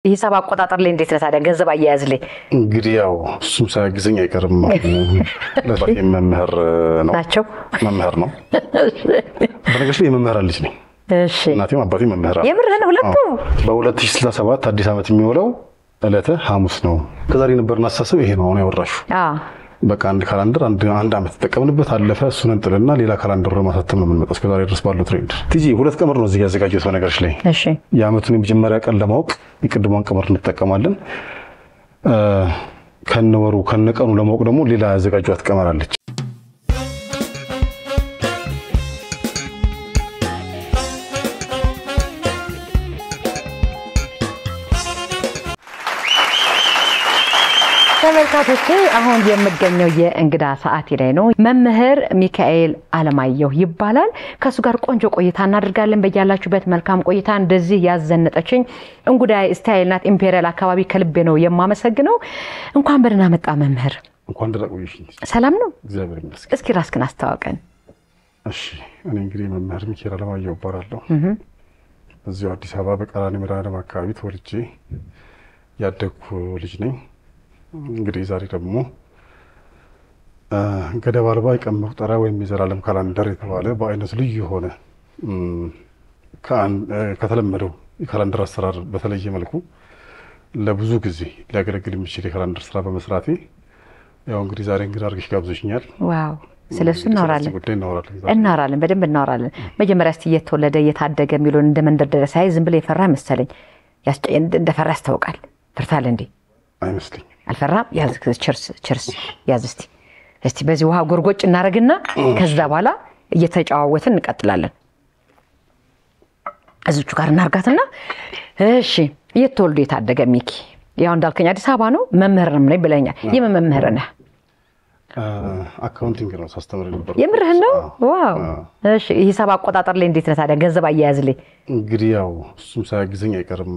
ሂሳብ አቆጣጠር ላይ እንዴት ነው ታዲያ ገንዘብ አያያዝ ላይ እንግዲህ ያው እሱም ሳይግዘኝ አይቀርም ለባቴ መምህር ነው በነገርሽ ላይ መምህር ልጅ ነኝ እሺ እናቴም አባቴ መምህር የምርህን ሁለቱ በ2067 አዲስ ዓመት የሚውለው ዕለተ ሐሙስ ነው ከዛሬ ነበርና አሳሰብ ይሄ ነው አሁን ያወራሹ በቃ አንድ ካላንደር አንድ ዓመት ተጠቀምንበት አለፈ እሱን እንጥልና ሌላ ካላንደር ለማሳተም ነው የምንመጣው እስከዛሬ ድረስ ባለው ትሬንድ ቲጂ ሁለት ቀመር ነው እዚህ ያዘጋጀው በነገርሽ ላይ እሺ የዓመቱን የመጀመሪያ ቀን ለማወቅ የቅድሟን ቀመር እንጠቀማለን ከነወሩ ከነቀኑ ለማወቅ ደግሞ ሌላ ያዘጋጇት ቀመር አለች ተመልካቾቼ አሁን የምገኘው የእንግዳ ሰዓት ላይ ነው መምህር ሚካኤል አለማየሁ ይባላል ከሱ ጋር ቆንጆ ቆይታ እናደርጋለን በእያላችሁበት መልካም ቆይታ እንደዚህ ያዘነጠችኝ እንጉዳይ ስታይልናት ኢምፔሪያል አካባቢ ከልቤ ነው የማመሰግነው እንኳን በደህና መጣ መምህር እንኳን ደህና ቆይሽ ሰላም ነው እግዚአብሔር ይመስገን እስኪ ራስክን አስተዋውቀን እሺ እኔ እንግዲህ መምህር ሚካኤል አለማየሁ እባላለሁ እዚሁ አዲስ አበባ በቀራኒዮ መድኃኔዓለም አካባቢ ተወልጄ ያደግኩ ልጅ ነኝ እንግዲህ ዛሬ ደግሞ ገደብ አልባ የቀን መቁጠሪያ ወይም የዘላለም ካላንደር የተባለ በአይነት ልዩ ሆነ ከተለመደው የካላንደር አሰራር በተለየ መልኩ ለብዙ ጊዜ ሊያገለግል የሚችል የካላንደር ስራ በመስራቴ ያው እንግዲህ ዛሬ እንግዲህ አድርገሽ ጋብዘሽኛል ዋው ስለሱ እናወራለን በደንብ እናወራለን መጀመሪያ እስቲ እየተወለደ እየታደገ የሚሉን እንደመንደርደሪያ ሳይ ዝም ብለ የፈራ መሰለኝ እንደፈራ ያስታውቃል ፈርታል እንዴ አይመስልኝ አልፈራም ያዝ ቸርስ ያዝ እስቲ በዚህ ውሃ ጎርጎጭ እናረግና ከዛ በኋላ እየተጫዋወትን እንቀጥላለን እዚቹ ጋር እናርጋትና እሺ እየተወልደ የታደገ ሚኪ ያው እንዳልከኝ አዲስ አበባ ነው መምህርም ነኝ ብለኛል የመምህር ነህ አካውንቲንግ ነው ሳስተምር ነበር የምርህ ነው ዋው እሺ ሂሳብ አቆጣጠር ላይ እንዴት ነው ታዲያ ገንዘብ አያያዝ ላይ እንግዲህ ያው እሱም ሳይግዘኝ አይቀርም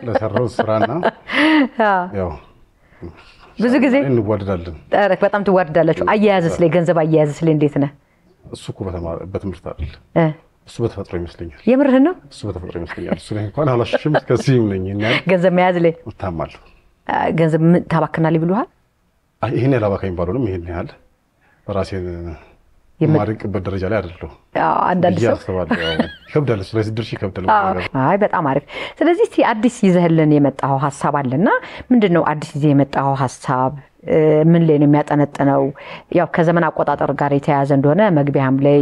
ለሰራው ስራና ያው ብዙ ጊዜ እንዋደዳለን በጣም ትዋደዳላችሁ አያያዝስ ላይ ገንዘብ አያያዝስ ላይ እንዴት ነህ እሱ እኮ በትምህርት አይደል እሱ በተፈጥሮ ይመስለኛል የምርህ ነው እሱ በተፈጥሮ ይመስለኛል እሱ ላይ እንኳን አላሽሽም እስከዚህም ነኝ እና ገንዘብ መያዝ ላይ ታማለሁ ገንዘብ ታባክናል ይብሉሃል ይሄን ያላባካኝ ባሉንም ይሄን ያህል ራሴን የማርቅበት ደረጃ ላይ አይደለም አንዳንድ ሰው ከብዳለ ስለዚህ ድርሽ ከብዳለ አይ በጣም አሪፍ ስለዚህ እስቲ አዲስ ይዘህልን የመጣው ሐሳብ አለና ምንድነው አዲስ ይዘህ የመጣው ሐሳብ ምን ላይ ነው የሚያጠነጥነው ያው ከዘመን አቆጣጠር ጋር የተያያዘ እንደሆነ መግቢያም ላይ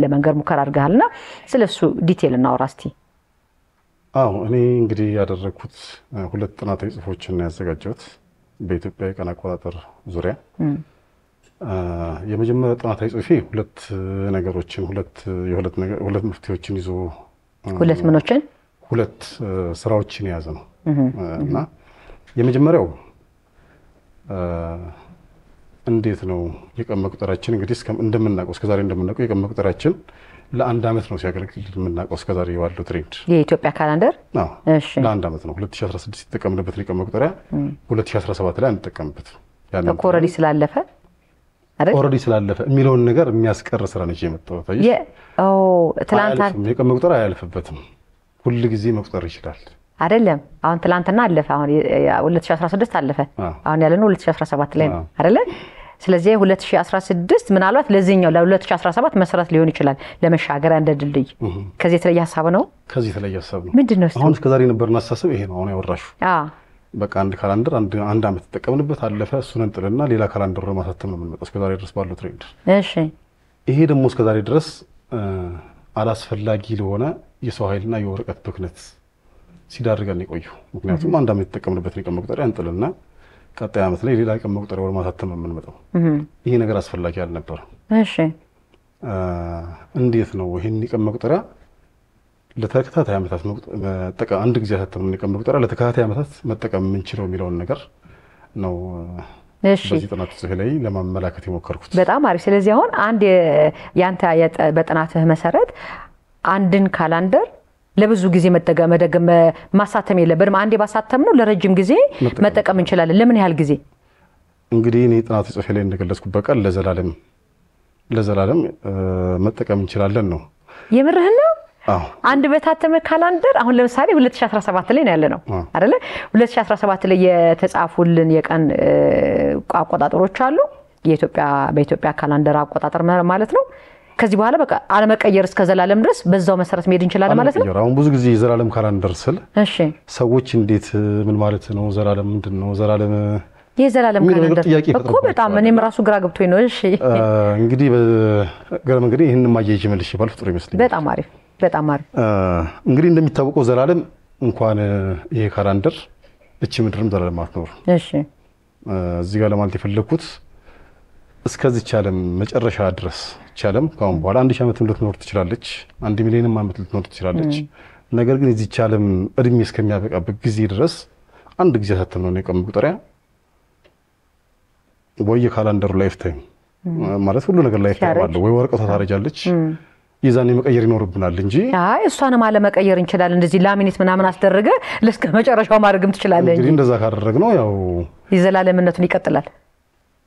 ለመንገር ሙከራ አድርገሃልና ስለሱ ዲቴል እናውራ እስቲ አዎ እኔ እንግዲህ ያደረኩት ሁለት ጥናታዊ ጽሁፎችን ነው ያዘጋጀሁት በኢትዮጵያ የቀን አቆጣጠር ዙሪያ የመጀመሪያው ጥናታዊ ጽሁፌ ሁለት ነገሮችን ሁለት መፍትሄዎችን ይዞ ሁለት ምኖችን ሁለት ስራዎችን ያዘ ነው እና የመጀመሪያው እንዴት ነው የቀን መቁጠሪያችን እንግዲህ እንደምናውቀው እስከዛሬ እንደምናውቀው የቀን መቁጠሪያችን ለአንድ ዓመት ነው ሲያገለግል የምናውቀው እስከዛሬ ባለው ትሬንድ የኢትዮጵያ ካላንደር እሺ ለአንድ ዓመት ነው 2016 የተጠቀምንበት የቀን መቁጠሪያ 2017 ላይ አንጠቀምበት ያንን ኦሬዲ ስላለፈ አይደል ኦሬዲ ስላለፈ የሚለውን ነገር የሚያስቀር ስራ ነው የመጣው ታይሽ ትላንት የቀን መቁጠሪያ አያልፍበትም ሁሉ ጊዜ መቁጠር ይችላል አይደለም አሁን ትላንትና አለፈ አሁን 2016 አለፈ አሁን ያለነው 2017 ላይ ነው አይደል ስለዚህ 2016 ምናልባት ለዚህኛው ለ2017 መሰረት ሊሆን ይችላል ለመሻገር እንደ ድልድይ ከዚህ የተለየ ሐሳብ ነው ከዚህ የተለየ ሐሳብ ነው ምንድነው አሁን እስከዛሬ ነበርና ሐሳብ ይሄ ነው አሁን ያወራሹ በቃ አንድ ካላንደር አንድ ዓመት ተጠቀምንበት አለፈ እሱን እንጥልና ሌላ ካላንደር ለማሳተም ነው የምንመጣው እስከዛሬ ድረስ ባለው ትሬንድ እሺ ይሄ ደግሞ እስከዛሬ ድረስ አላስፈላጊ ለሆነ የሰው ኃይልና የወረቀት ብክነት ሲዳርገን ይቆዩ ምክንያቱም አንድ ዓመት ተጠቀምንበት የቀን መቁጠሪያ እንጥልና ቀጣይ ዓመት ላይ ሌላ የቀን መቁጠሪያ ወደ ማሳተም ነው የምንመጣው ይሄ ነገር አስፈላጊ አልነበረም እሺ እንዴት ነው ይሄን የቀን መቁጠሪያ ለተከታታይ ዓመታት መጠቀም አንድ ጊዜ አሳተምን የቀን መቁጠሪያ ለተከታታይ ዓመታት መጠቀም የምንችለው የሚለውን ነገር ነው እሺ በዚህ ጥናት ጽሁፍ ላይ ለማመላከት የሞከርኩት በጣም አሪፍ ስለዚህ አሁን አንድ ያንተ በጥናትህ መሰረት አንድን ካላንደር ለብዙ ጊዜ መደገም ማሳተም የለብንም አንዴ ባሳተም ነው ለረጅም ጊዜ መጠቀም እንችላለን ለምን ያህል ጊዜ እንግዲህ እኔ ጥናት ጽሁፍ ላይ እንደገለጽኩት በቃ ለዘላለም መጠቀም እንችላለን ነው የምርህ ነው አንድ በታተመ ካላንደር አሁን ለምሳሌ 2017 ላይ ነው ያለነው አይደለ 2017 ላይ የተጻፉልን የቀን አቆጣጠሮች አሉ በኢትዮጵያ ካላንደር አቆጣጠር ማለት ነው ከዚህ በኋላ በቃ አለመቀየር እስከ ዘላለም ድረስ በዛው መሰረት መሄድ እንችላለን ማለት ነው አሁን ብዙ ጊዜ ዘላለም ካላንደር ስል እሺ ሰዎች እንዴት ምን ማለት ነው ዘላለም ምንድነው ዘላለም የዘላለም ካላንደር እኮ በጣም እኔም ራሱ ግራ ገብቶኝ ነው እሺ እንግዲህ በገረም እንግዲህ ይሄን ማያይጅ መልሽ ይባል ፍጡር ይመስልኝ በጣም አሪፍ እንግዲህ እንደሚታወቀው ዘላለም እንኳን ይሄ ካላንደር እቺ ምድርም ዘላለም አትኖር እሺ እዚህ ጋር ለማለት የፈለኩት እስከዚህ ቻለም መጨረሻ ድረስ ቻለም ካሁን በኋላ 1000 ዓመት ልትኖር ትችላለች 1 ሚሊዮን ዓመት ልትኖር ትችላለች ነገር ግን እዚህ ቻለም እድሜ እስከሚያበቃበት ጊዜ ድረስ አንድ ጊዜ ሳተም ነው የቀን መቁጠሪያ ወይ ካላንደሩ ላይፍ ታይም ማለት ሁሉ ነገር ላይፍ ታይም አለ ወይ ወረቀቷ ታረጃለች ይዛኔ መቀየር ይኖርብናል እንጂ አይ እሷንም አለ መቀየር እንችላለን እንደዚህ ላሚኔት ምናምን አስደረገ ለስከ መጨረሻው ማድረግም ትችላለህ እንግዲህ እንደዛ ካደረግነው ያው ይዘላለምነቱን ይቀጥላል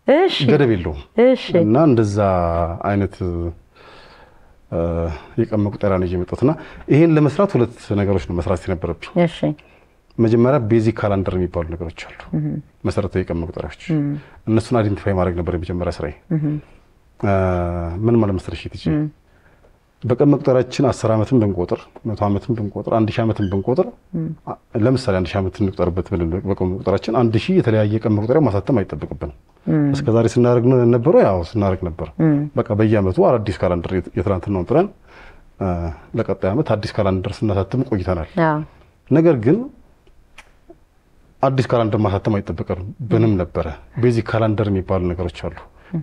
እሺ ገደብ የለውም እሺ እና እንደዛ አይነት የቀን መቁጠሪያ ነው የመጣውና ይሄን ለመስራት ሁለት ነገሮች ነው መስራት የነበረብኝ እሺ መጀመሪያ ቤዚክ ካላንደር የሚባሉ ነገሮች አሉ መሰረታዊ የቀን መቁጠሪያዎች እነሱን አይደንቲፋይ ማድረግ ነበር የመጀመሪያ ስራዬ ምን ማለት መሰለሽ እቺ በቀን መቁጠሪያችን 10 ዓመትን ብንቆጥር 100 ዓመትን ብንቆጥር 1000 ዓመትን ብንቆጥር ለምሳሌ 1000 ዓመትን እንቆጥርበት በቀን መቁጠሪያችን 1000 የተለያየ ቀን መቁጠሪያ ማሳተም አይጠበቅብንም እስከዛሬ ስናደርግ ነበር ያው ስናደርግ ነበር በቃ በየአመቱ አዲስ ካላንደር የትናንትናውን ጥረን ለቀጣይ አመት አዲስ ካላንደር ስናሳተም ቆይተናል ነገር ግን አዲስ ካላንደር ማሳተም አይጠበቅብንም ነበር ቤዚክ ካላንደር የሚባሉ ነገሮች አሉ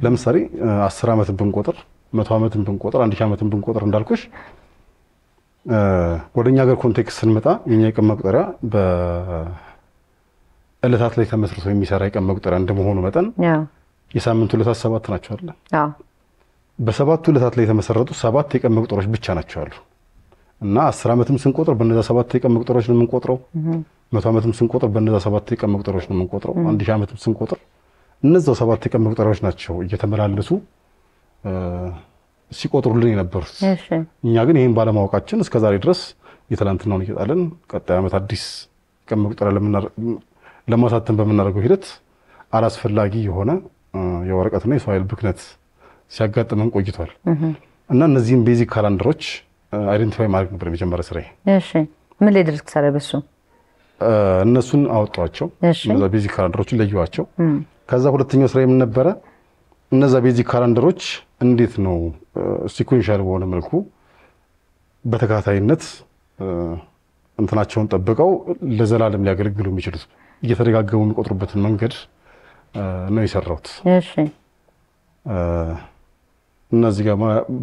ለምሳሌ 10 ዓመትን ብንቆጥር 100 ዓመትን ብንቆጥር 1000 ዓመትን ብንቆጥር እንዳልኩሽ ወደኛ ሀገር ኮንቴክስት ስንመጣ የኛ የቀን መቁጠሪያ በእለታት ላይ ተመስርቶ የሚሰራ የቀን መቁጠሪያ እንደመሆኑ መጠን የሳምንቱ ዕለታት 7 ናቸው አይደል በሰባቱ ዕለታት ላይ የተመሰረቱ 7 የቀን መቁጠሪያዎች ብቻ ናቸው አሉ እና 10 ዓመትም ስንቆጥር በእነዛ 7 የቀን መቁጠሪያዎች ነው የምንቆጥረው 100 ዓመትም ስንቆጥር በእነዛ 7 የቀን መቁጠሪያዎች ነው የምንቆጥረው 1000 ዓመትም ስንቆጥር እነዛው 7 የቀን መቁጠሪያዎች ናቸው እየተመላለሱ ሲቆጥሩልን የነበሩት እሺ እኛ ግን ይሄን ባለማወቃችን እስከዛሬ ድረስ የትላንትናውን እየጣለን ቀጣይ አመት አዲስ ቀን መቁጠሪያ ለማሳተም በመናደርገው ሂደት አላስፈላጊ የሆነ የወረቀትና የሰው ኃይል ብክነት ሲያጋጥመን ቆይቷል እና እነዚህን ቤዚክ ካላንደሮች አይደንቲፋይ ማድረግ ነበር የመጀመሪያ ስራዬ እሺ ምን ላይ ድረስ ሰረበሱ እነሱን አወጣቸው እነዛ ቤዚክ ካላንደሮችን ለዩዋቸው ከዛ ሁለተኛው ስራዬ ምን ነበር እነዛ ቤዚክ ካላንደሮች እንዴት ነው ሲኩዌንሻል በሆነ መልኩ በተከታታይነት እንትናቸውን ጠብቀው ለዘላለም ሊያገለግሉ የሚችሉት እየተደጋገሙ የሚቆጥሩበትን መንገድ ነው የሰራሁት እሺ እነዚህ ጋር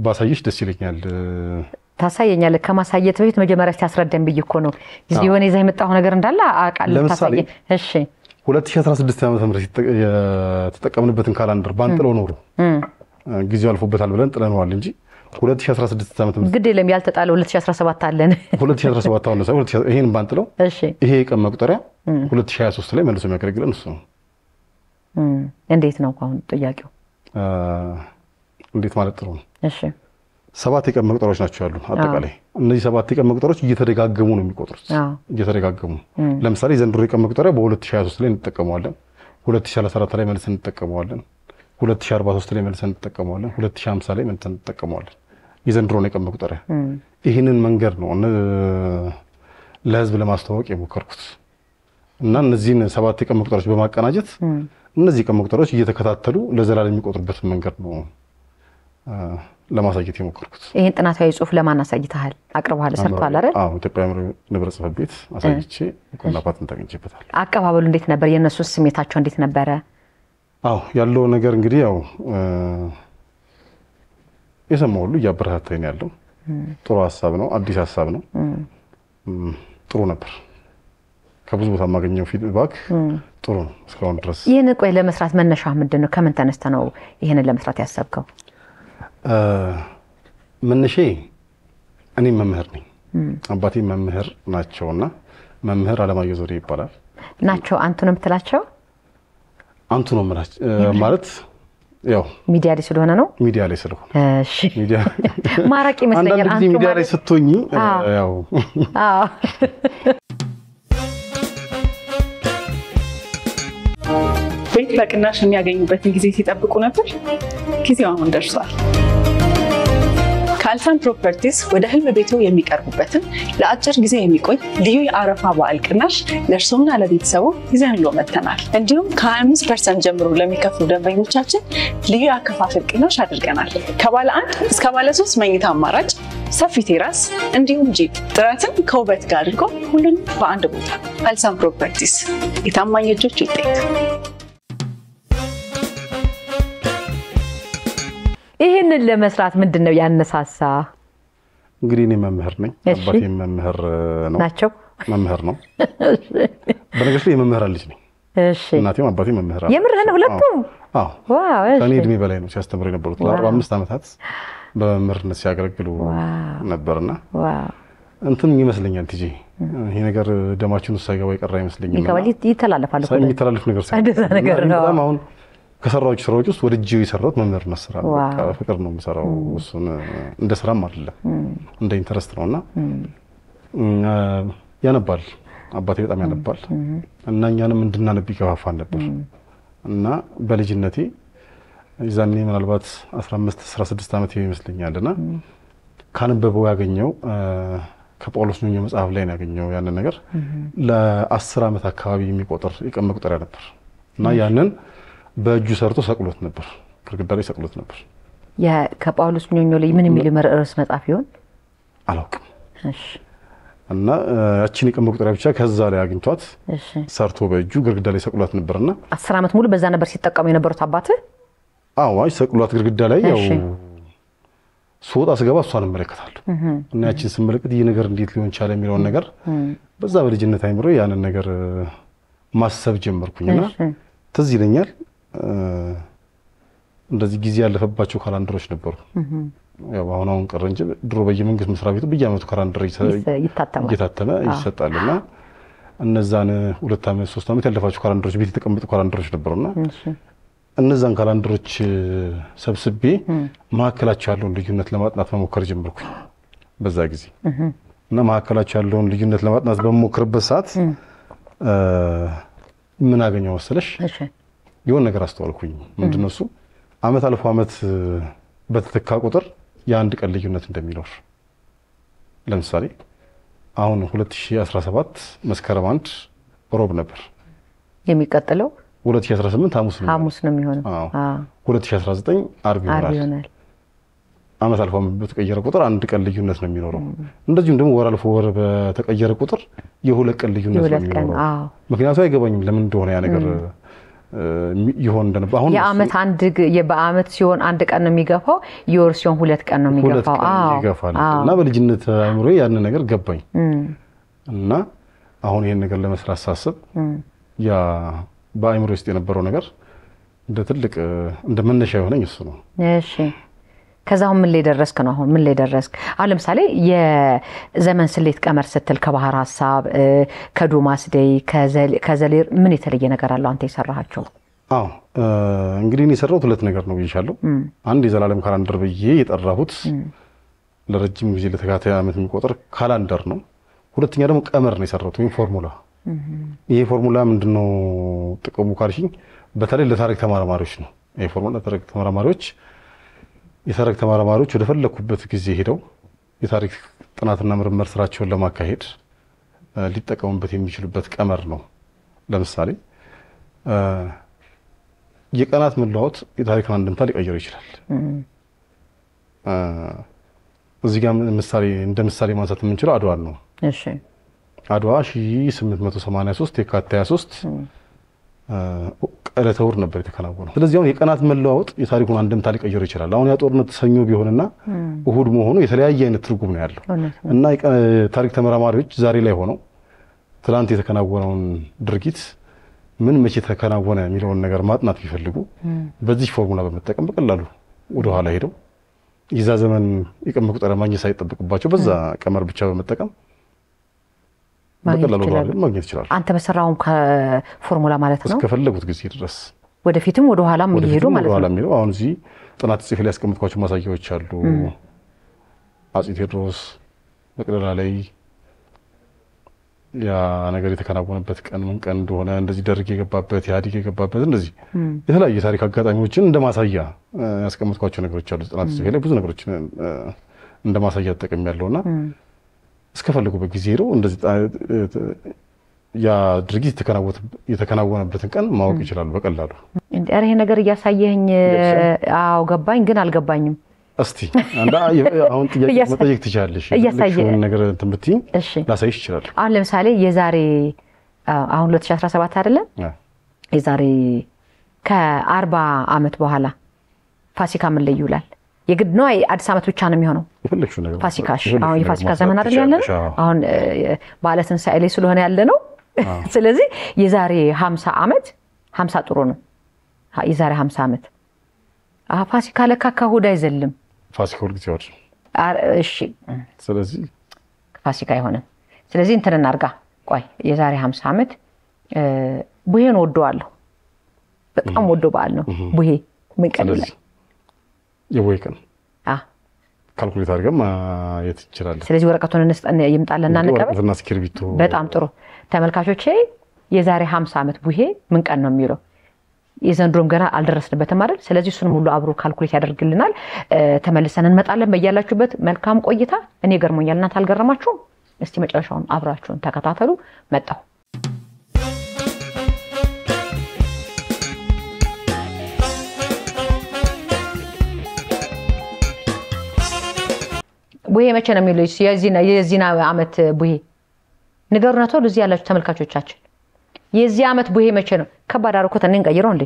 ባሳየሽ ደስ ይለኛል ታሳየኛለህ ከማሳየት በፊት መጀመሪያ ሲያስረዳኝ ብዬ እኮ ነው እዚህ የሆነ ይዘህ የመጣው ነገር እንዳለ አቃለሁ ታሳየ እሺ 2016 ዓመተ ምህረት የተጠቀምንበትን ካላንደር ባንጥለው ኖሮ ጊዜው አልፎበታል ብለን ጥለነዋል እንጂ 2016 ዓመተ ምህረት ግድ የለም ያልተጣለው 2017 አለን 2017 አሁን ነው ይሄን ባንጥለው እሺ ይሄ ቀን መቁጠሪያ 2023 ላይ መልሶ የሚያገለግለን እሱ ነው እንዴት ነው አሁን ጥያቄው እንዴት ማለት ጥሩ ነው እሺ 7 የቀን መቁጠሪያዎች ናቸው ያሉ አጠቃላይ እነዚህ 7 የቀን መቁጠሪያዎች እየተደጋገሙ ነው የሚቆጥሩት እየተደጋገሙ ለምሳሌ ዘንድሮ የቀን መቁጠሪያ በ2023 ላይ እንጠቀመዋለን 2034 ላይ መልሰን እንጠቀመዋለን 2043 ላይ መልሰን እንጠቀመዋለን 2050 ላይ መልሰን እንጠቀመዋለን የዘንድሮ የቀን መቁጠሪያ ይሄንን መንገድ ነው ለህዝብ ለማስተዋወቅ የሞከርኩት እና እነዚህን 7 የቀን መቁጠሪያዎች በማቀናጀት እነዚህ የቀን መቁጠሪያዎች እየተከታተሉ ለዘላለም የሚቆጥሩበት መንገድ ነው ለማሳየት የሞከርኩት ይሄን ጥናታዊ ጽሁፍ ለማን አሳይተሃል አቅርበሃል ሰርቷል አይደል አዎ ኢትዮጵያ ንብረት ጽሕፈት ቤት አሳይቼ እውቅና ፓተንት አግኝቼበታል አቀባበሉ እንዴት ነበር የነሱስ ስሜታቸው እንዴት ነበረ አዎ ያለው ነገር እንግዲህ ያው የሰማው ሁሉ እያበረታታኝ ያለው ጥሩ ሐሳብ ነው አዲስ ሐሳብ ነው ጥሩ ነበር ከብዙ ቦታ ማገኘው ፊድባክ ጥሩ ነው እስካሁን ድረስ ይሄን ቆይ ለመስራት መነሻ ምንድነው ከምን ተነስተ ነው ይሄንን ለመስራት ያሰብከው መነሼ እኔ መምህር ነኝ አባቴ መምህር ናቸውና መምህር አለማየሁ ዘውዴ ይባላል ናቸው አንቱ ነው የምትላቸው አንቱ ነው ማለት ያው ሚዲያ ላይ ስለሆነ ነው ሚዲያ ላይ ስለሆነ እሺ ሚዲያ ማራቂ መስለኛል አንተ ሚዲያ ላይ ስትሆኚ ያው አዎ ቤት በቅናሽ የሚያገኙበትን ጊዜ ሲጠብቁ ነበር ጊዜው አሁን ደርሷል ካልሳን ፕሮፐርቲስ ወደ ህልም ቤቱ የሚቀርቡበትን ለአጭር ጊዜ የሚቆይ ልዩ የአረፋ በዓል ቅናሽ ለእርሶና ለቤተሰቡ ይዘንሎ መጥተናል እንዲሁም ከ25% ጀምሮ ለሚከፍሉ ደንበኞቻችን ልዩ የአከፋፈል ቅናሽ አድርገናል ከባለ 1 እስከ ባለ 3 መኝታ አማራጭ ሰፊ ቴራስ እንዲሁም ጂፕ ጥራትን ከውበት ጋር አድርጎ ሁሉንም በአንድ ቦታ ካልሳን ፕሮፐርቲስ የታማኝ እጆች ውጤት ይሄንን ለመስራት ምንድነው ያነሳሳ እንግዲህ እኔ መምህር ነኝ አባቴ መምህር ነው ናቸው መምህር ነው በነገር ላይ የመምህር ልጅ ነኝ እሺ እናቴም አባቴ መምህር ነው የምርህን ሁለቱም አዎ ዋው እኔ እድሜ በላይ ነው ሲያስተምሩ የነበሩት ለ45 አመታት በመምህርነት ሲያገለግሉ ነበርና ዋው እንትን ይመስለኛል ትጂ ይሄ ነገር ደማችን ውስጥ ሳይገባ ይቀር አይመስለኝም ይተላለፋል እኮ የሚተላለፍ ነገር ነው በጣም አሁን ከሰራዎች ስራዎች ውስጥ ወደጂው የሰራሁት መምህርነት ስራ በቃ ፍቅር ነው የምሰራው እሱን እንደ ስራም አይደለም እንደ ኢንተረስት ነውና ያነባል አባቴ በጣም ያነባል እና እኛንም እንድናነብ ይገፋፋን ነበር እና በልጅነቴ ይዛኔ ምናልባት 15 16 አመት ይመስለኛልና ካነበበው ያገኘው ከጳውሎስ ኞኞ መጽሐፍ ላይ ያገኘው ያንን ነገር ለ10 አመት አካባቢ የሚቆጠር የቀን መቁጠሪያ ነበር እና ያንን በእጁ ሰርቶ ሰቅሎት ነበር ግድግዳ ላይ ሰቅሎት ነበር ከጳውሎስ ኞኞ ላይ ምን የሚል ርዕስ መጽሐፍ ይሆን አላውቅም እሺ እና ያቺን የቀን መቁጠሪያ ብቻ ከዛ ላይ አግኝቷት እሺ ሰርቶ በእጁ ግድግዳ ላይ ሰቅሎት ነበርና 10 አመት ሙሉ በዛ ነበር ሲጠቀሙ የነበሩት አባቴ አዎ አይ ሰቅሎት ግድግዳ ላይ ያው ሶጣ ስገባ እሷን እመለከታለሁ እና ያቺን ስመለከት ይሄ ነገር እንዴት ሊሆን ቻለ የሚለውን ነገር በዛ በልጅነት አይምሮ ያንን ነገር ማሰብ ጀመርኩኝና ትዝ ይለኛል እንደዚህ ጊዜ ያለፈባቸው ካላንደሮች ነበሩ ያው አሁን ቀረ እንጂ ድሮ በየመንግስት መስሪያ ቤቱ በየአመቱ ካላንደር ይታተማ ይሰጣልና እነዛን 2 አመት 3 አመት ያለፋቸው ካላንደሮች ቤት የተቀመጡ ካላንደሮች ነበሩና እነዛን ካላንደሮች ሰብስቤ ማከላቸው ያለውን ልዩነት ለማጥናት መሞከር ጀመርኩኝ በዛ ጊዜ እና ማከላቸው ያለውን ልዩነት ለማጥናት በመሞከርበት ሰዓት ምን አገኘው መሰለሽ የሆነ ነገር አስተዋልኩኝ ምንድነው እሱ አመት አልፎ አመት በተተካ ቁጥር የአንድ ቀን ልዩነት እንደሚኖር ለምሳሌ አሁን 2017 መስከረም 1 ሮብ ነበር የሚቀጥለው 2018 ሐሙስ ነው የሚሆነው 2019 አርብ ይሆናል አመት አልፎ አመት በተቀየረ ቁጥር አንድ ቀን ልዩነት ነው የሚኖረው እንደዚሁም ደግሞ ወር አልፎ ወር በተቀየረ ቁጥር የሁለት ቀን ልዩነት ነው የሚኖረው ምክንያቱም አይገባኝም ለምን እንደሆነ ያ ነገር ይሆን እንደነበር አሁን የአመት አንድ በአመት ሲሆን አንድ ቀን ነው የሚገፋው የወር ሲሆን ሁለት ቀን ነው የሚገፋው እና በልጅነት አይምሮ ያን ነገር ገባኝ እና አሁን ይሄን ነገር ለመስራት ሳስብ ያ በአይምሮ ውስጥ የነበረው ነገር እንደ ትልቅ እንደ መነሻ የሆነኝ እሱ ነው እሺ ከዛው ምን ላይ ደረስክ ነው አሁን ምን ላይ ደረስክ አሁን ለምሳሌ የዘመን ስሌት ቀመር ስትል ከባህር ሐሳብ ከዶማስ ዴይ ከዘሌር ምን የተለየ ነገር አለው አንተ የሰራሃቸው አዎ እንግዲህ እኔ የሰራሁት ሁለት ነገር ነው ብዬሻለሁ አንድ የዘላለም ካላንደር ብዬ የጠራሁት ለረጅም ጊዜ ለተከታታይ አመት የሚቆጠር ካላንደር ነው ሁለተኛ ደግሞ ቀመር ነው የሰራሁት ወይ ፎርሙላ ይሄ ፎርሙላ ምንድነው ጥቅሙ ካልሽኝ በተለይ ለታሪክ ተመራማሪዎች ነው ይሄ ፎርሙላ ለታሪክ ተመራማሪዎች የታሪክ ተመራማሪዎች ወደ ፈለኩበት ጊዜ ሄደው የታሪክ ጥናትና ምርምር ስራቸውን ለማካሄድ ሊጠቀሙበት የሚችሉበት ቀመር ነው ለምሳሌ የቀናት መለዋወጥ የታሪክን አንድምታ ሊቀይር ይችላል እዚህ ጋር እንደ ምሳሌ ማንሳት የምንችለው አድዋን ነው እሺ አድዋ 1883 የካቲት 23 ዕለተ እሑድ ነበር የተከናወነው ስለዚህ አሁን የቀናት መለዋወጥ የታሪኩን አንድምታ ሊቀይር ይችላል አሁን ያ ጦርነት ሰኞ ቢሆንና እሑድ መሆኑ የተለያየ አይነት ትርጉም ነው ያለው እና ታሪክ ተመራማሪዎች ዛሬ ላይ ሆነው ትላንት የተከናወነውን ድርጊት ምን መቼ ተከናወነ የሚለውን ነገር ማጥናት ቢፈልጉ በዚህ ፎርሙላ በመጠቀም በቀላሉ ወደ ኋላ ሄደው ይዛ ዘመን የቀን መቁጠሪያ ማግኘት ሳይጠብቅባቸው በዛ ቀመር ብቻ በመጠቀም በቀላሉ ማግኘት ይችላል አንተ በሰራው ፎርሙላ ማለት ነው እስከፈለጉት ጊዜ ድረስ ወደፊትም ወደ ኋላም ይሄዱ ማለት ነው አሁን እዚህ ጥናት ጽፌ ላይ ያስቀምጥኳቸው ማሳያዎች አሉ አፄ ቴዎድሮስ መቅደላ ላይ ያ ነገር የተከናወነበት ቀን ምን ቀን እንደሆነ እንደዚህ ደርግ የገባበት ኢህአዴግ የገባበት እንደዚህ የተለያየ ታሪክ አጋጣሚዎችን እንደማሳያ ያስቀምጥኳቸው ነገሮች አሉ ጥናት ጽፌ ላይ ብዙ ነገሮችን እንደማሳያ ተጠቅም ያለውና እስከፈለጉበት ጊዜ ነው እንደዚህ ያ ድርጊት የተከናወነበትን ቀን ማወቅ ይችላል በቀላሉ እንዴ ይሄ ነገር እያሳየኝ አው ገባኝ ግን አልገባኝም እስቲ አንዳ አሁን ጥያቄ መጠየቅ ትችላለሽ እያሳየኝ ነገር እንትምትኝ ላሳይሽ ይችላል አሁን ለምሳሌ የዛሬ አሁን 2017 አይደለ የዛሬ ከ40 አመት በኋላ ፋሲካ ምን ላይ ይውላል የግድ ነው አዲስ አመት ብቻ ነው የሚሆነው ይፈልክሽ ነገር ፋሲካሽ አሁን የፋሲካ ዘመን አይደል ያለ አሁን ባለትን ሳይሌ ስለሆነ ያለ ነው ስለዚህ የዛሬ 50 አመት 50 ጥሩ ነው የዛሬ 50 አመት ፋሲካ ለካ ከሁዳ አይዘልም ፋሲካ ወልጊዜ ወር እሺ ስለዚህ ፋሲካ ይሆነ ስለዚህ እንትን እናርጋ ቆይ የዛሬ 50 አመት ቡሄን ወደዋለሁ በጣም ወዶ በዓል ነው ቡሄ ምን ቀን ላይ የቡሄ ቀን ካልኩሌት አድርገን ማየት ይችላል ስለዚህ ወረቀቱን እንስጠን ይምጣልና እንቀበል ወረቀቱና ስክሪፕቱ በጣም ጥሩ ተመልካቾቼ የዛሬ 50 አመት ቡሄ ምን ቀን ነው የሚለው የዘንድሮም ገና አልደረስንበትም አይደል ስለዚህ እሱንም ሁሉ አብሮ ካልኩሌት ያደርግልናል ተመልሰን እንመጣለን በእያላችሁበት መልካም ቆይታ እኔ ገርሞኛል እናንተ አልገረማችሁ እስቲ መጨረሻውን አብራችሁን ተከታተሉ መጣው ቡሄ መቼ ነው የሚለው የዚህና አመት ቡሄ ንገሩና ተው እዚህ ያላችሁ ተመልካቾቻችን የዚህ አመት ቡሄ መቼ ነው ከባድ አርኮት እንቀይረው እንዴ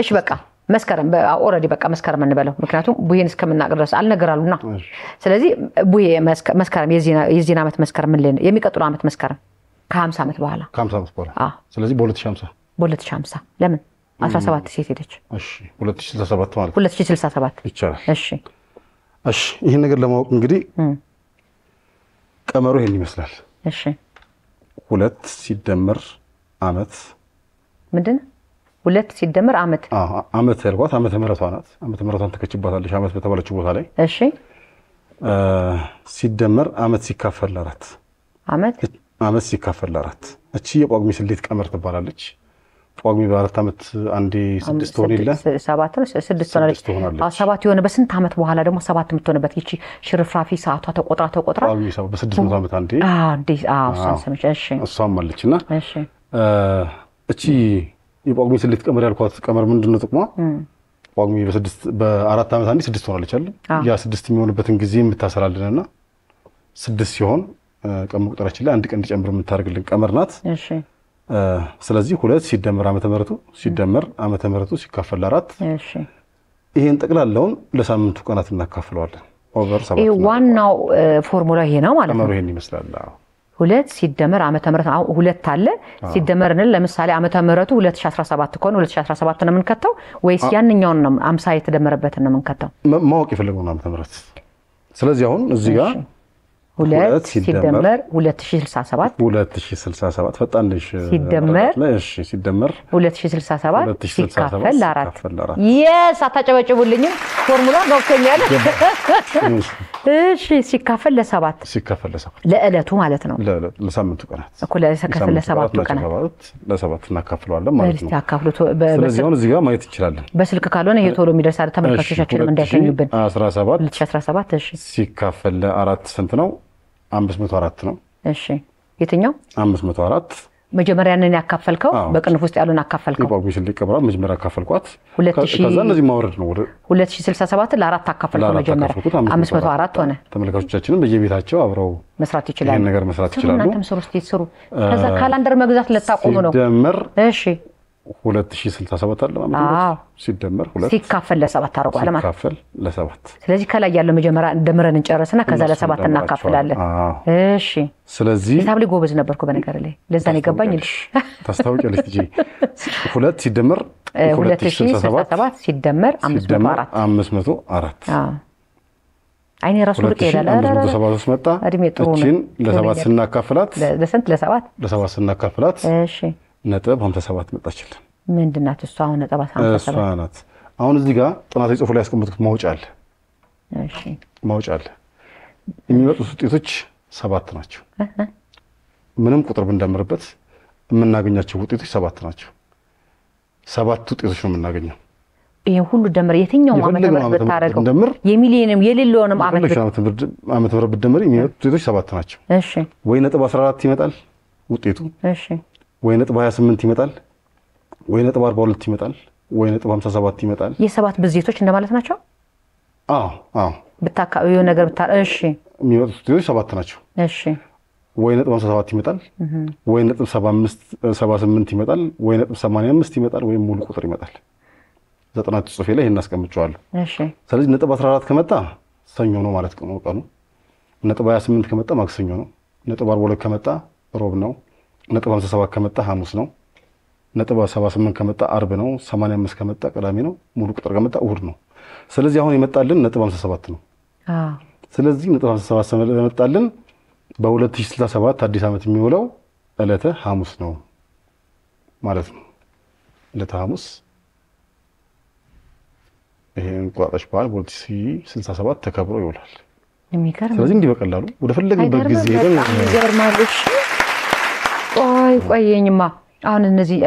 እሺ በቃ መስከረም ኦሬዲ በቃ መስከረም እንበለው ምክንያቱም ቡሄን እስከምናቀርስ አልነገራሉና ስለዚህ ቡሄ መስከረም የዚህና አመት መስከረም ምን ላይ ነው የሚቀጥለው አመት መስከረም ከ50 አመት በኋላ ከ50 አመት በኋላ ስለዚህ በ2050 ለምን 17 ሴት ሄደች እሺ 2067 ማለት 2067 ይቻላል እሺ ይሄን ነገር ለማወቅ እንግዲህ ቀመሩ ይሄን ይመስላል እሺ 2 ሲደመር አመት ምንድነው 2 ሲደመር አመት አመት ያልኳት አመት ምህረቷ ናት አመት ምህረቷን ተከችባታለች አመት በተባለችው ቦታ ላይ እሺ ሲደመር አመት ሲካፈል 4 አመት ሲካፈል 4 እቺ የጳጉሜ ስሌት ቀመር ትባላለች ጳጉሜ በአራት አመት አንዴ 6 ሆነ ይላል 7 ነው 6 ሆናለች 7 የሆነ በስንት አመት በኋላ ደግሞ 7 የምትሆንበት ይቺ ሽርፍራፊ ሰዓቷ ተቆጥራ ጳጉሜ በ600 አመት አንዴ ሰምቼ እሺ እሷም አለችና እሺ እቺ የጳጉሜ ስሌት ቀመር ያልኳት ቀመር ምንድነው ጥቅሟ ጳጉሜ በአራት አመት አንዴ 6 ሆናለች አይደል ያ 6 የሚሆንበትን ጊዜ የምታሰራልንና 6 ሲሆን ቀን መቁጠራችን ላይ አንድ ቀን እንዲጨምር የምታደርግልን ቀመር ናት እሺ ስለዚህ 2 ሲደመር ዓመተ ምህረቱ ሲካፈል 4 እሺ ይሄን ጠቅላላውን ለሳምንቱ ቀናት እናካፍለዋለን ኦቨር 7 ይሄ ዋናው ፎርሙላ ይሄ ነው ማለት ነው ቀመሩ ይሄን ይመስላል 2 ሲደመር ዓመተ ምህረት 2 አለ ሲደመርን ለምሳሌ ዓመተ ምህረቱ 2017 ከሆነ 2017 ነው የምንከተው ወይስ ያንኛውን ነው 50 የተደመረበትን ነው የምንከተው ማወቅ ይፈልገው ዓመተ ምህረት ስለዚህ አሁን እዚህ ጋር 2 ሲደመር 2067 ፈጣን ነሽ ሲደመር እሺ ሲደመር 2067 ሲካፈል 4 yes አታጨበጭቡልኝ ፎርሙላ ገብቶኛል እሺ ሲካፈል ለ7 ለእለቱ ማለት ነው ለሳምንቱ ቀናት እኮ ለሰከፈል ለ7 ቀናት ለ7 እናካፍለዋለን ማለት ነው ታካፍሉት ስለዚህ አሁን እዚህ ጋር ማየት ይችላል በስልክ ካልሆነ ይሄ ቶሎ የሚደርሳል ተመልካቾቻችንም እንዳይተኙብን 2017 እሺ ሲካፈል ለ4 ስንት ነው 504 ነው እሺ የትኛው 504 መጀመሪያ ነን ያካፈልከው በቅንፍ ውስጥ ያሉን አካፈልከው የጳጉሜ ስሌት ቀመራ መጀመሪያ አካፈልኳት ከዛ እንደዚህ ማውረድ ነው 2067 ለ4 አካፈልከው መጀመሪያ 504 ሆነ ተመልካቾቻችንን በየቤታቸው አብረው መስራት ይችላሉ ይሄን ነገር መስራት ይችላሉ እናንተም ስሩ ከዛ ካላንደር መግዛት ለታቆሙ ነው ሲደመር እሺ 2067 አለ ማለት ነው ሲደመር 2 ሲካፈል ለ7 ታርቋል ማለት ሲካፈል ለ7 ስለዚህ ከላይ ያለው መጀመሪያ እንደምረን እንጨርስና ከዛ ለ7 እናካፍላለን እሺ ስለዚህ ሂሳብ ላይ ጎበዝ ነበርኩ በነገር ላይ ለዛ ነው የገባኝ ታስታውቂያለሽ ትጂ 2 ሲደመር 2067 ሲደመር 504 አይኔ ራሱ ልቅ ይላል 573 መጣ እቺን ለ7 ስናካፍላት ለስንት ለ7 ስናካፍላት እሺ ነጥብ 57 መጣችልን ምንድናት እሷ? አሁን ነጥብ 57 ናት። አሁን እዚህ ጋር ጥናታዊ ጽሑፍ ላይ ያስቀመጥኩት ማውጫ አለ። እሺ ማውጫ አለ። የሚመጡት ውጤቶች 7 ናቸው። ምንም ቁጥር ብንደምርበት የምናገኛቸው ውጤቶች 7 ናቸው። 7 ውጤቶች ነው የምናገኘው። ይሄ ሁሉ ደምር የትኛው ዓመተ ምህረት ብታረገው የሚሊየንም የሌለውንም ዓመተ ምህረት ብትደምር የሚመጡት ውጤቶች 7 ናቸው። እሺ ወይ ነጥብ 14 ይመጣል ውጤቱ። እሺ ወይ ነጥብ 28 ይመጣል፣ ወይ ነጥብ 42 ይመጣል፣ ወይ ነጥብ 57 ይመጣል። የሰባት ብዜቶች እንደማለት ናቸው። አዎ ብታካባቢው ነገር እሺ የሚመጡት ውጤቶች 7 ናቸው። እሺ ወይ ነጥብ 57 ይመጣል፣ ወይ ነጥብ 78 ይመጣል፣ ወይ ነጥብ 85 ይመጣል፣ ወይ ሙሉ ቁጥር ይመጣል። 90 ጽሑፌ ላይ ይሄን አስቀምጫለሁ። እሺ ስለዚህ ነጥብ 14 ከመጣ ሰኞ ነው ማለት ነው ቀኑ። ነጥብ 28 ከመጣ ማክሰኞ ነው። ነጥብ 42 ከመጣ ሮብ ነው። ነጥብ 57 ከመጣ ሐሙስ ነው። ነጥብ 78 ከመጣ አርብ ነው። 85 ከመጣ ቅዳሜ ነው። ሙሉ ቁጥር ከመጣ እሁድ ነው። ስለዚህ አሁን የመጣልን ነጥብ 57 ነው። ስለዚህ ነጥብ 57 የመጣልን በ2067 አዲስ ዓመት የሚውለው ዕለተ ሐሙስ ነው ማለት ነው። ዕለተ ሐሙስ ይሄ እንቁጣጣሽ በዓል በ2067 ተከብሮ ይውላል። የሚገርም። ስለዚህ እንዲህ በቀላሉ ወደ ፈለግንበት ጊዜ ሄደን ይገርማልሽ። ቆይኝማ አሁን እነዚህ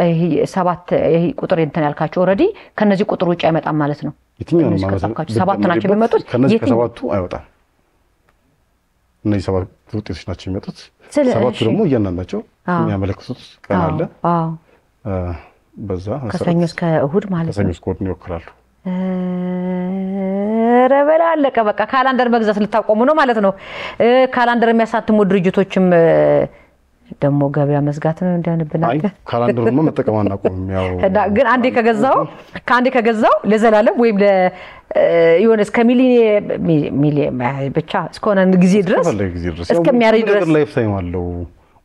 7 ይሄ ቁጥር እንትን ያልካቸው ኦሬዲ ከነዚህ ቁጥር ውጭ አይመጣም ማለት ነው። የትኛውንም ማለት 7 ናቸው የሚመጡት። ከነዚህ ከሰባቱ አይወጣም። እነዚህ 7 ውጤቶች ናቸው የሚመጡት። 7 ደግሞ እያንዳንዳቸው የሚያመለክቱት ቀን አለ። በዛ ከሰኞ እስከ እሁድ ማለት ነው። ከሰኞ እስከ እሁድ ይወክላሉ። ረበላ አለቀ በቃ። ካላንደር መግዛት ልታቆሙ ነው ማለት ነው። ካላንደር የሚያሳትሙ ድርጅቶችም ደግሞ ገበያ መዝጋት ነው እንደንብናል። ካላንደሩን መጠቀም አናቆምም። ያው ግን አንዴ ከገዛው ለዘላለም ወይም ለዮነ እስከ ሚሊየን ብቻ እስከሆነ ጊዜ ድረስ እስከሚያረጅ ድረስ ላይፍ ታይም አለው።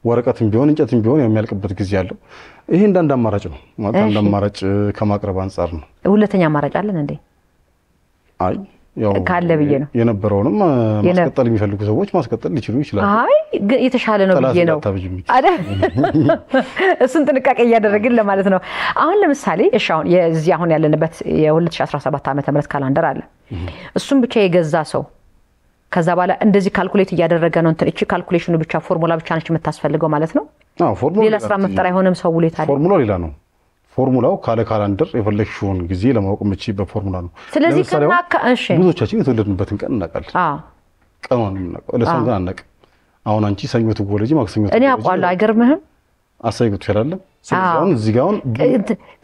ወረቀትም ቢሆን እንጨትም ቢሆን የሚያልቅበት ጊዜ አለው። ይሄ እንዳንድ አማራጭ ነው ማለት አንድ አማራጭ ከማቅረብ አንፃር ነው። ሁለተኛ አማራጭ አለን እንዴ? አይ ያው ካለ ብዬ ነው። የነበረውንም ማስቀጠል የሚፈልጉ ሰዎች ማስቀጠል ሊችሉ ይችላሉ። አይ ግን የተሻለ ነው ብዬ ነው አይደል? እሱን ጥንቃቄ እያደረግን ለማለት ነው። አሁን ለምሳሌ እሺ አሁን የዚህ አሁን ያለንበት የ2017 ዓመተ ምህረት ካላንደር አለ። እሱን ብቻ የገዛ ሰው ከዛ በኋላ እንደዚህ ካልኩሌት እያደረገ ነው እንትን እቺ ካልኩሌሽኑ ብቻ ፎርሙላ ብቻ ነች የምታስፈልገው ማለት ነው። ፎርሙላ ሌላ ስራ መፍጠር አይሆንም። ሰው ውሌት አለ። ፎርሙላ ሌላ ነው። ፎርሙላው ካለ ካላንደር የፈለግሽውን ጊዜ ለማወቅ የምትችይበት ፎርሙላ ነው። ስለዚህ እሺ ብዙዎቻችን የተወለድንበትን ቀን እናውቃለን። ቀኑን እናውቃለን። ለሰው ግን አናውቅም። አሁን አንቺ ሰኞ ትወለጂ ማክሰኞ እኔ አውቃለሁ። አይገርምህም? አሳይኩት ይችላል። ስለዚህ አሁን እዚህ ጋር አሁን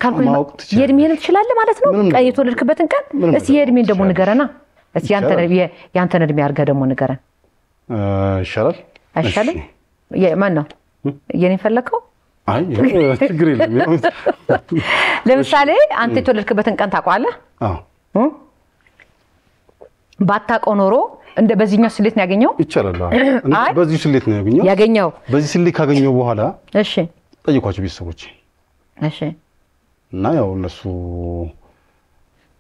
ካልኩሌት የእድሜን ትችላለህ ማለት ነው። ቀን የተወለድክበትን ቀን እስቲ የእድሜን ደግሞ ንገረና። እስቲ ያንተን እድሜ አድርገህ ደግሞ ንገረን። ይሻላል አይሻልም? ማን ነው የኔን ፈለከው? አይ ችግር የለም። ለምሳሌ አንተ የተወለድክበትን ቀን ታውቃለህ? ባታውቀው ኖሮ እንደ በዚህኛው ስሌት ነው ያገኘው? ይቻላል። በዚህ ስሌት ነው ያገኘው። በዚህ ስሌት ካገኘው በኋላ እሺ ጠይቋቸው ቤተሰቦች። እሺ እና ያው እነሱ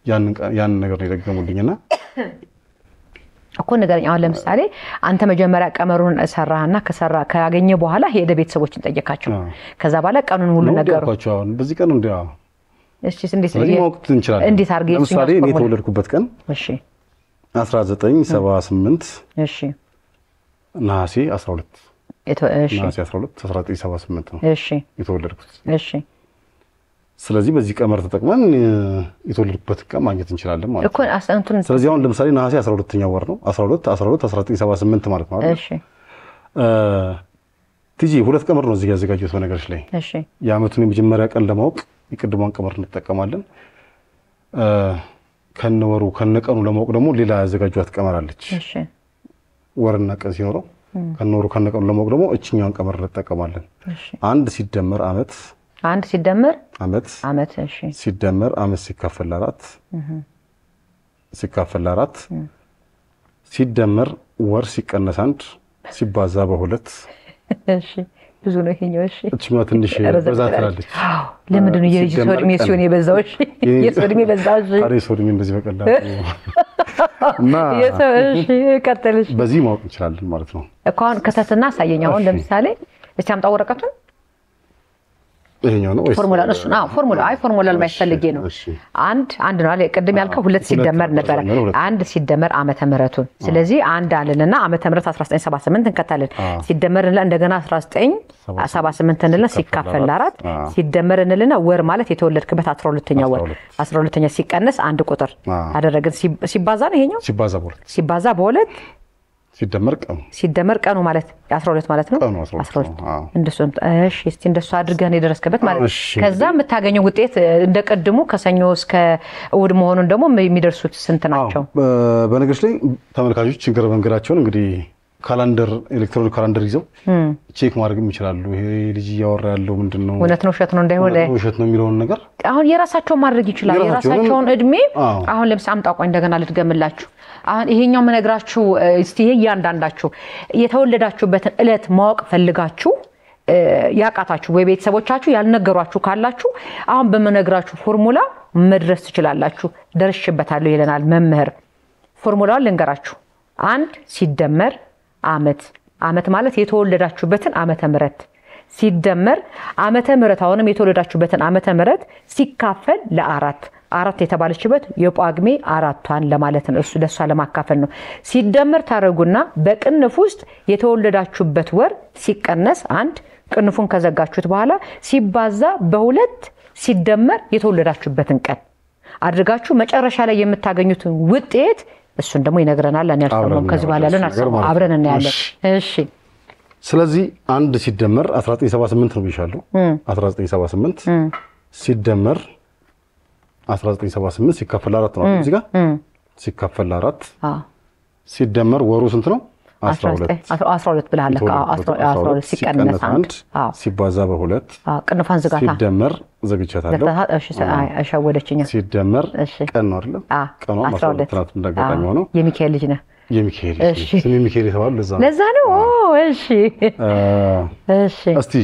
ያን ነገር ነው የደገሙልኝና እኮ ነገርኛ። አሁን ለምሳሌ አንተ መጀመሪያ ቀመሩን ሰራህና ካገኘ በኋላ ሄደ ቤተሰቦችን ጠየቃቸው። ከዛ በኋላ ቀኑን ሁሉ ነገሩ። አሁን በዚህ ቀን እንዴ እሺ እንዴት ማወቅ እንችላለን? እንዴት አድርገህ ለምሳሌ እኔ የተወለድኩበት ቀን እሺ 1978 እሺ ነሐሴ 12 እሺ ነሐሴ 12 1978 ነው እሺ የተወለድኩት። እሺ ስለዚህ በዚህ ቀመር ተጠቅመን የተወለድኩበት ቀን ማግኘት እንችላለን ማለት እኮ አስተንቱን። ስለዚህ አሁን ለምሳሌ ነሐሴ 12ኛው ወር ነው 12 1978 ማለት ነው። እሺ ቲጂ ሁለት ቀመር ነው እዚህ ያዘጋጀሁት በነገርሽ ላይ። እሺ የዓመቱን የመጀመሪያ ቀን ለማወቅ የቅድሟን ቀመር እንጠቀማለን። ከነወሩ ከነቀኑ ለማወቅ ደግሞ ሌላ ያዘጋጇት ቀመር አለች። እሺ ወርና ቀን ሲኖረው ከነወሩ ከነቀኑ ለማወቅ ደግሞ እቺኛውን ቀመር እንጠቀማለን። እሺ አንድ ሲደመር ዓመት ዓመት እሺ ሲደመር ዓመት ሲካፈል 4 ሲደመር ወር ሲቀነስ 1 ሲባዛ በ2 እሺ ብዙ ነው ይሄኛው። እሺ እቺማ ትንሽ በዛ ትላለች። ለምንድን ነው የልጅ እድሜ ሲሆን የበዛው? እሺ የሰው እድሜ በዛው። ታዲያ የሰው እድሜ እንደዚህ በቀላሉ እና እሺ ቀጥልሽ። በዚህ ማወቅ እንችላለን ማለት ነው። እኮ አሁን ከተትና አሳየኝ። አሁን ለምሳሌ እስቲ አምጣ ወረቀቱን። ይሄኛው ነው ወይስ ፎርሙላ እሱ ነው ፎርሙላ ፎርሙላ ለማይፈልግ ነው አንድ ነው አለ ቅድም ያልከው ሁለት ሲደመር ነበር አንድ ሲደመር ዓመተ ምህረቱን ስለዚህ አንድ አለንና ዓመተ ምህረት 1978 እንከታለን ሲደመር እንደገና 1978 እንልና ሲካፈል ለአራት ሲደመር እንልና ወር ማለት የተወለድክበት 12ኛ ወር 12ኛ ሲቀነስ አንድ ቁጥር አደረግን ሲባዛ ነው ይሄኛው ሲባዛ በሁለት ሲደመር ቀኑ ማለት 12 ማለት ነው 12 እንደሱ እሺ እስቲ እንደሱ አድርገን የደረስከበት ማለት ከዛ የምታገኘው ውጤት እንደቀድሙ ከሰኞ እስከ እሑድ መሆኑን ደግሞ የሚደርሱት ስንት ናቸው በነገርሽ ላይ ተመልካቾች ችግር መንገራቸውን እንግዲህ ካላንደር ኤሌክትሮኒክ ካላንደር ይዘው ቼክ ማድረግ ይችላሉ ይሄ ልጅ ያወራ ያለው ምንድነው እውነት ነው ውሸት ነው እንዳይሆነ ውሸት ነው የሚለው ነገር አሁን የራሳቸው ማድረግ ይችላል የራሳቸውን እድሜ አሁን ለምሳሌ አምጣቆኝ እንደገና ልትገምላችሁ አሁን ይሄኛው መነግራችሁ እስቲ ያንዳንዳችሁ የተወለዳችሁበትን እለት ማወቅ ፈልጋችሁ ያቃታችሁ ወይ ቤተሰቦቻችሁ ያልነገሯችሁ ካላችሁ አሁን በመነግራችሁ ፎርሙላ መድረስ ትችላላችሁ ደርሽበታለሁ ይለናል መምህር ፎርሙላውን ልንገራችሁ አንድ ሲደመር ዓመት ማለት የተወለዳችሁበትን ዓመተ ምህረት ሲደመር ዓመተ ምህረት አሁንም የተወለዳችሁበትን ዓመተ ምህረት ሲካፈል ለአራት አራት የተባለችበት የጳጉሜ አራቷን ለማለት ነው እሱ ለሷ ለማካፈል ነው ሲደመር ታረጉና በቅንፍ ውስጥ የተወለዳችሁበት ወር ሲቀነስ አንድ ቅንፉን ከዘጋችሁት በኋላ ሲባዛ በሁለት ሲደመር የተወለዳችሁበትን ቀን አድርጋችሁ መጨረሻ ላይ የምታገኙት ውጤት እሱን ደግሞ ይነግረናል አንያልፈም ከዚህ በኋላ ያለን አብረን እናያለን እሺ ስለዚህ አንድ ሲደመር 1978 ነው ብቻለሁ 1978 ሲደመር 1978 ሲካፈል 4 ነው እዚህ ጋር ሲካፈል 4 ሲደመር ወሩ ስንት ነው 12 ብለሃል 12 ሲቀነስ 1 ሲባዛ በሁለት ቅንፋን ዝጋታ ሲደመር ዘግቻታለሁ እሺ አሻወደችኛ ሲደመር ቀን ነው አይደል ቀኑ 12 ናት እንደገጣኝ ሆኖ የሚካኤል ልጅ ነህ የሚካኤል ስም የሚካኤል ተባለ ለዛ ነው እሺ እስቲ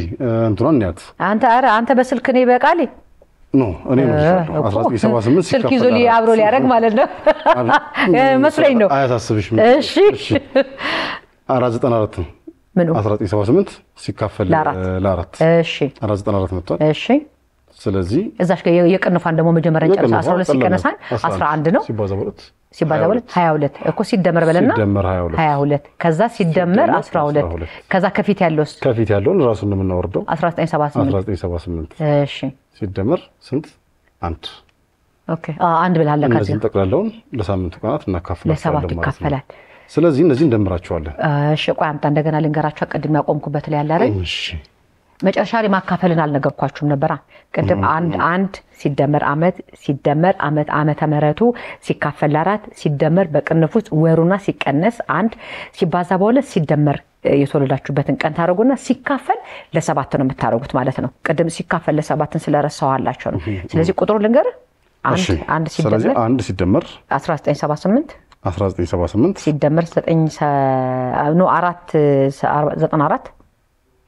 እንትኑን እንያት አንተ በስልክ ነው ይበቃል ኖ እኔ ነው 1978 ስልክ ይዞ አብሮ ሊያረግ ማለት ነው መስለኝ ነው አያሳስብሽ እሺ 494 ምኑ 1978 ሲካፈል ለ4 እሺ 494 መጥቷል እሺ ስለዚህ እዛሽ የቅንፋን ደግሞ መጀመሪያ እንጨርስ 12 ሲቀነሳን 11 ነው ሲባዛ በሁለት 22 እኮ ሲደመር በለና ሲደመር 22 ከዛ ሲደመር 12 ከዛ ከፊት ያለውን ራሱን ነው የምናወርደው 1978 እሺ ሲደመር ስንት አንድ ኦኬ አንድ ብለሃል ለካዚ እነዚህ ተቀላላውን ለሳምንቱ ቀናት እናካፍላለን ማለት ነው ስለዚህ እነዚህ እንደምራቸዋለን እሺ ቆይ አምጣ እንደገና ልንገራችሁ ቀድም ያቆምኩበት ላይ ያለ አይደል እሺ መጨረሻ ላይ ማካፈልን አልነገርኳችሁም ነበር ቀደም አንድ ሲደመር ዓመተ ምህረቱ ሲካፈል ለአራት ሲደመር በቅንፍ ውስጥ ወሩና ሲቀነስ አንድ ሲባዛ በሁለት ሲደመር የተወለዳችሁበትን ቀን ታረጉና ሲካፈል ለሰባት ነው የምታረጉት ማለት ነው ቀደም ሲካፈል ለሰባትን ስለረሳዋላችሁ ነው ስለዚህ ቁጥሩ ልንገር አንድ ሲደመር ስለዚህ አንድ ሲደመር 1978 ሲደመር 494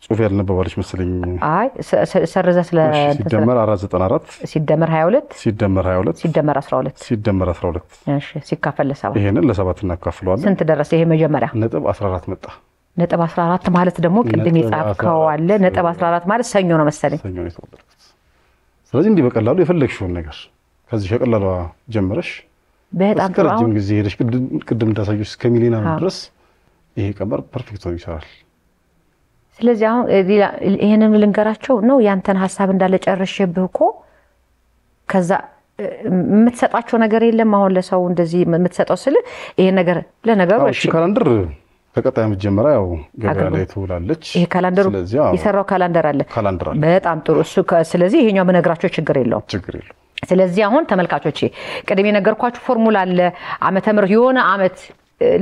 ጽሁፍ ያልነበባለች መስለኝ አይ ሰርዘ ስለ ሲደመር 494 ሲደመር 22 ሲደመር 12 ሲደመር 12 እሺ ሲካፈል ለሰባት ይሄንን ለሰባት እናካፍለዋለን ስንት ደረሰ ይሄ መጀመሪያ ነጥብ 14 መጣ ነጥብ 14 ማለት ደግሞ ቅድም ይጻፍከው አለ ነጥብ 14 ማለት ሰኞ ነው መሰለኝ ሰኞ ነው የተወለድኩት ስለዚህ እንዲህ በቀላሉ የፈለግሽውን ነገር ከዚህ ሸቀላሏ ጀመረሽ በጣም ጥሩ ረጅም ጊዜ ሄደሽ ቅድም እንዳሳየሽ እስከ ሚሊዮን ድረስ ይሄ ቀመር ፐርፌክት ነው ይሰራል ስለዚህ አሁን ይሄንን ልንገራቸው ነው ያንተን ሐሳብ እንዳለ ጨርሼብህ እኮ ከዛ የምትሰጣቸው ነገር የለም አሁን ለሰው እንደዚህ የምትሰጠው ስለ ይሄ ነገር ለነገሩ እሺ ካላንደር ከቀጣይ መጀመሪያ ያው ገበያ ላይ ትውላለች ይሄ ካላንደሩ ይሰራው ካላንደር አለ በጣም ጥሩ እሱ ስለዚህ ይሄኛው በነግራቸው ችግር የለውም ስለዚህ አሁን ተመልካቾቼ ቀደም የነገርኳችሁ ፎርሙላ አለ ዓመተ ምህረት የሆነ ዓመት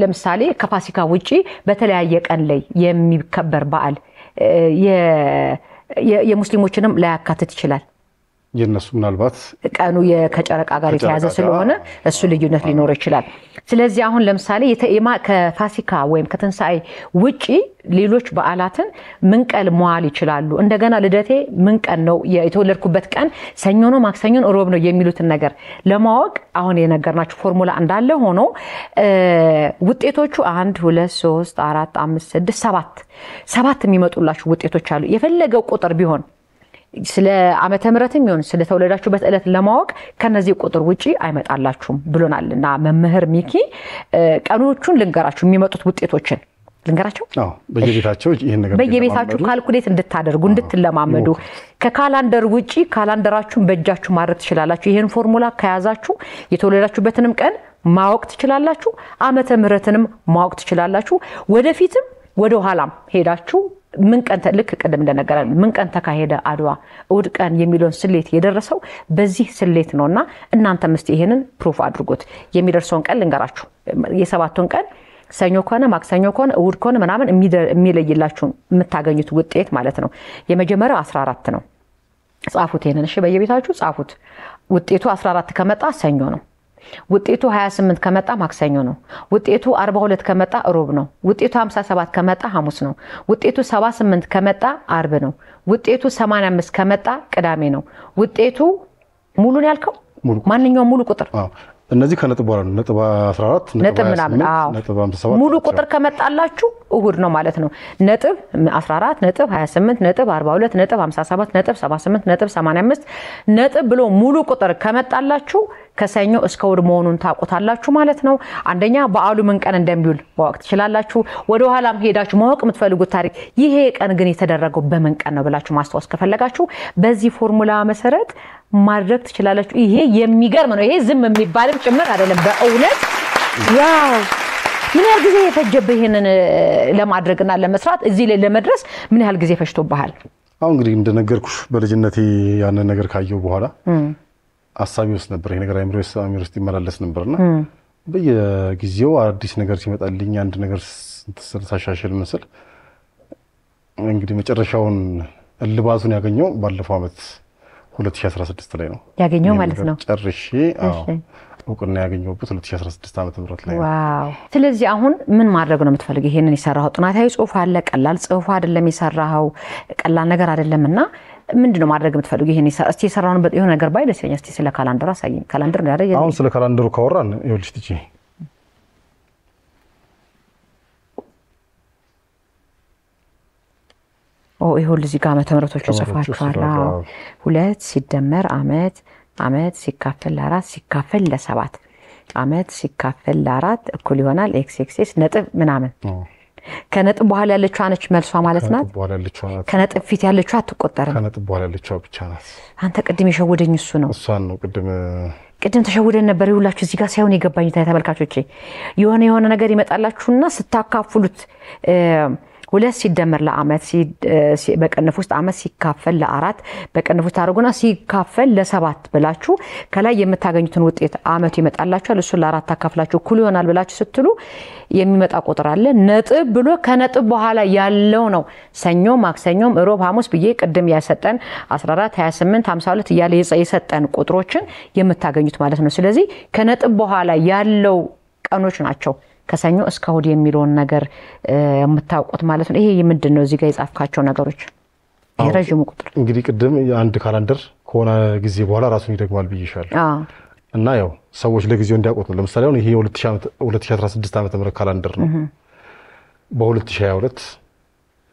ለምሳሌ ከፋሲካ ውጪ በተለያየ ቀን ላይ የሚከበር በዓል የሙስሊሞችንም ላይ ያካትት ይችላል የነሱ ምናልባት ቀኑ ከጨረቃ ጋር የተያዘ ስለሆነ እሱ ልዩነት ሊኖር ይችላል ስለዚህ አሁን ለምሳሌ ከፋሲካ ወይም ከትንሳኤ ውጪ ሌሎች በዓላትን ምን ቀን መዋል ይችላሉ እንደገና ልደቴ ምን ቀን ነው የተወለድኩበት ቀን ሰኞ ነው ማክሰኞ ነው ሮብ ነው የሚሉትን ነገር ለማወቅ አሁን የነገርናችሁ ፎርሙላ እንዳለ ሆኖ ውጤቶቹ 1 2 3 4 5 6 7 የሚመጡላችሁ ውጤቶች አሉ የፈለገው ቁጥር ቢሆን ስለ ዓመተ ምህረትም ይሁን ስለ ተወለዳችሁበት ዕለት ለማወቅ ከነዚህ ቁጥር ውጪ አይመጣላችሁም ብሎናልና መምህር ሚኪ ቀኖቹን ልንገራችሁ የሚመጡት ውጤቶችን ልንገራችሁ በየቤታቸው ይሄን ነገር በየቤታችሁ ካልኩሌት እንድታደርጉ እንድትለማመዱ ከካላንደር ውጪ ካላንደራችሁን በእጃችሁ ማድረግ ትችላላችሁ ይሄን ፎርሙላ ከያዛችሁ የተወለዳችሁበትንም ቀን ማወቅ ትችላላችሁ ዓመተ ምህረትንም ማወቅ ትችላላችሁ ወደፊትም ወደ ኋላም ሄዳችሁ ምን ቀን ልክ ቀደም እንደነገረን ምን ቀን ተካሄደ አድዋ እሁድ ቀን የሚለውን ስሌት የደረሰው በዚህ ስሌት ነውና እናንተም እስቲ ይሄንን ፕሩፍ አድርጉት የሚደርሰውን ቀን ልንገራችሁ የሰባቱን ቀን ሰኞ ከሆነ ማክሰኞ ከሆነ እሁድ ከሆነ ምናምን የሚለይላችሁ የምታገኙት ውጤት ማለት ነው የመጀመሪያው 14 ነው ጻፉት ይሄንን እሺ በየቤታችሁ ጻፉት ውጤቱ 14 ከመጣ ሰኞ ነው ውጤቱ 28 ከመጣ ማክሰኞ ነው ውጤቱ 42 ከመጣ ሮብ ነው ውጤቱ 57 ከመጣ ሐሙስ ነው ውጤቱ 78 ከመጣ አርብ ነው ውጤቱ 85 ከመጣ ቅዳሜ ነው ውጤቱ ሙሉን ያልከው ማንኛውም ሙሉ ቁጥር እነዚህ ከነጥብ በኋላ ነው ነጥብ 14 ነጥብ ምናምን ነጥብ 57 ሙሉ ቁጥር ከመጣላችሁ እሁድ ነው ማለት ነው ነጥብ 14 ነጥብ 28 ነጥብ 42 ነጥብ 57 ነጥብ 78 ነጥብ 85 ነጥብ ብሎ ሙሉ ቁጥር ከመጣላችሁ ከሰኞ እስከ እሁድ መሆኑን ታውቁታላችሁ ማለት ነው አንደኛ በዓሉ ምን ቀን እንደሚውል ማወቅ ትችላላችሁ ወደ ኋላም ሄዳችሁ ማወቅ የምትፈልጉት ታሪክ ይሄ ቀን ግን የተደረገው በምን ቀን ነው ብላችሁ ማስተዋወስ ከፈለጋችሁ በዚህ ፎርሙላ መሰረት ማድረግ ትችላላችሁ ይሄ የሚገርም ነው ይሄ ዝም የሚባልም ጭምር አይደለም በእውነት ዋው ምን ያህል ጊዜ የፈጀብህ ይሄንን ለማድረግና ለመስራት እዚህ ላይ ለመድረስ ምን ያህል ጊዜ ፈጅቶብሃል አሁን እንግዲህ እንደነገርኩሽ በልጅነቴ ያንን ነገር ካየው በኋላ አሳቢ ውስጥ ነበር ይሄ ነገር አይምሮ ውስጥ ይመላለስ ነበርና በየጊዜው አዲስ ነገር ሲመጣልኝ አንድ ነገር ተሳሻሽል መስል እንግዲህ መጨረሻውን እልባቱን ያገኘው ባለፈው አመት 2016 ላይ ነው ያገኘው ማለት ነው ጨርሼ እውቅና ያገኘውበት 2016 ዓመተ ምህረት ላይ ዋው ስለዚህ አሁን ምን ማድረግ ነው የምትፈልገው ይሄንን ይሰራው ጥናታዊ ጽሁፍ አለ ቀላል ጽሁፍ አይደለም ይሰራው ቀላል ነገር አይደለምና ምንድነው ማድረግ የምትፈልገው ይሄን እስቲ ይሰራውን በየሆነ ነገር ባይደስኝ እስቲ ስለ ካላንደር አሳየኝ ካላንደር ነው አይደል አሁን ስለ ካላንደሩ ካወራን ይኸውልሽ ትጪ ይሁን እዚህ ጋር ዓመተ ምህረቶቹ ጽፋችኋል 2 ሲደመር አመት ሲካፈል ለ4 ሲካፈል ለ7 አመት ሲካፈል ለ4 እኩል ይሆናል ኤክስ ነጥብ ምናምን ከነጥብ በኋላ ያለችው አነች መልሷ ማለት ናት ከነጥብ ፊት ያለችው አትቆጠርም ከነጥብ በኋላ ያለችው ብቻ ናት አንተ ቅድም የሸወደኝ እሱ ነው እሷን ነው ቅድም ተሸውደን ነበር ይውላችሁ እዚህ ጋር ሳይሆን የገባኝ ተመልካቾቼ የሆነ ነገር ይመጣላችሁና ስታካፍሉት 2 ሲደመር ለአመት በቀንፍ ውስጥ አመት ሲካፈል ለ4 በቀንፍ ውስጥ አድርጉና ሲካፈል ለ7 ብላችሁ ከላይ የምታገኙትን ውጤት አመቱ ይመጣላችኋል እሱ ለ4 ታካፍላችሁ እኩል ይሆናል ብላችሁ ስትሉ የሚመጣ ቁጥር አለ ነጥብ ብሎ ከነጥብ በኋላ ያለው ነው ሰኞ ማክሰኞም ሮብ ሐሙስ ብዬ ቅድም ያሰጠን 14 28 52 እያለ የሰጠን ቁጥሮችን የምታገኙት ማለት ነው ስለዚህ ከነጥብ በኋላ ያለው ቀኖች ናቸው ከሰኞ እስከ እሁድ የሚለውን ነገር የምታውቁት ማለት ነው ይሄ ምንድነው እዚህ ጋር የጻፍካቸው ነገሮች የረጅሙ ቁጥር እንግዲህ ቅድም አንድ ካላንደር ከሆነ ጊዜ በኋላ ራሱን ይደግማል ብዬሻለሁ እና ያው ሰዎች ለጊዜው እንዲያውቁት ነው ለምሳሌ አሁን ይሄ 2016 ዓመተ ምህረት ካላንደር ነው በ2022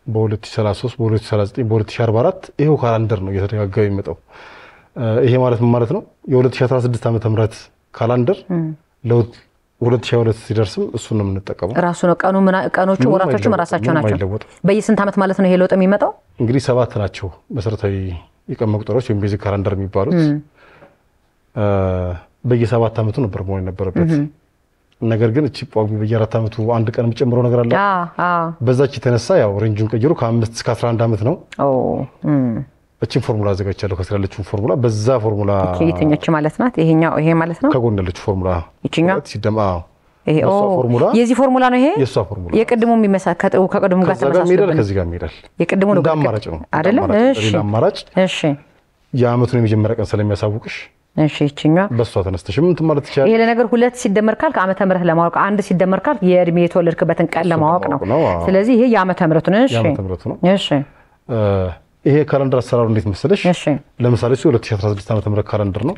በ2033 በ2039 በ2044 ይሄው ካላንደር ነው እየተደጋገመ የሚመጣው ይሄ ማለት ምን ማለት ነው የ2016 ዓመተ ምህረት ካላንደር 2022 ሲደርስም እሱን ነው የምንጠቀመው ራሱ ነው ቀኖቹ ወራቶቹ ራሳቸው ናቸው በየስንት ዓመት ማለት ነው ይሄ ለውጥ የሚመጣው እንግዲህ 7 ናቸው መሰረታዊ የቀን መቁጠሪያዎች ወይም ቤዚክ ካላንደር የሚባሉት በየ7 ዓመቱ ነበር መሆን የነበረበት ነገር ግን እቺ ጳጉሜ በየ4 ዓመቱ አንድ ቀን የሚጨምረው ነገር አለ በዛች የተነሳ ያው ሬንጁን ቀይሮ ከ5 እስከ 11 ዓመት ነው እቺን ፎርሙላ አዘጋጅቻለሁ ከስላለችው ፎርሙላ በዛ ፎርሙላ ከየትኛች ማለት ናት ይሄ ማለት ነው ከጎን ያለችው ፎርሙላ ይችኛው ሲደማ ይሄ የዚህ ፎርሙላ ነው ይሄ የሷ ፎርሙላ የቅድሙ የሚመሳከተው ከቅድሙ ጋር ተመሳሳይ ከዚህ ጋር የሚሄዳል የቅድሙ ነው አማራጭ ነው አይደለ እሺ አማራጭ እሺ የአመቱን የመጀመሪያ ቀን ስለሚያሳውቅሽ እሺ ይችኛው በሷ ተነስተሽ ምን ማለት ይችላል ይሄ ለነገር 2 ሲደመር ካልክ ዓመተ ምህረት ለማወቅ 1 ሲደመር ካልክ የእድሜ የተወለድክበትን ቀን ለማወቅ ነው ስለዚህ ይሄ የዓመተ ምህረት ነው እሺ ይሄ ካላንደር አሰራሩ እንዴት መሰለሽ ለምሳሌ 2016 ዓመተ ምህረት ካላንደር ነው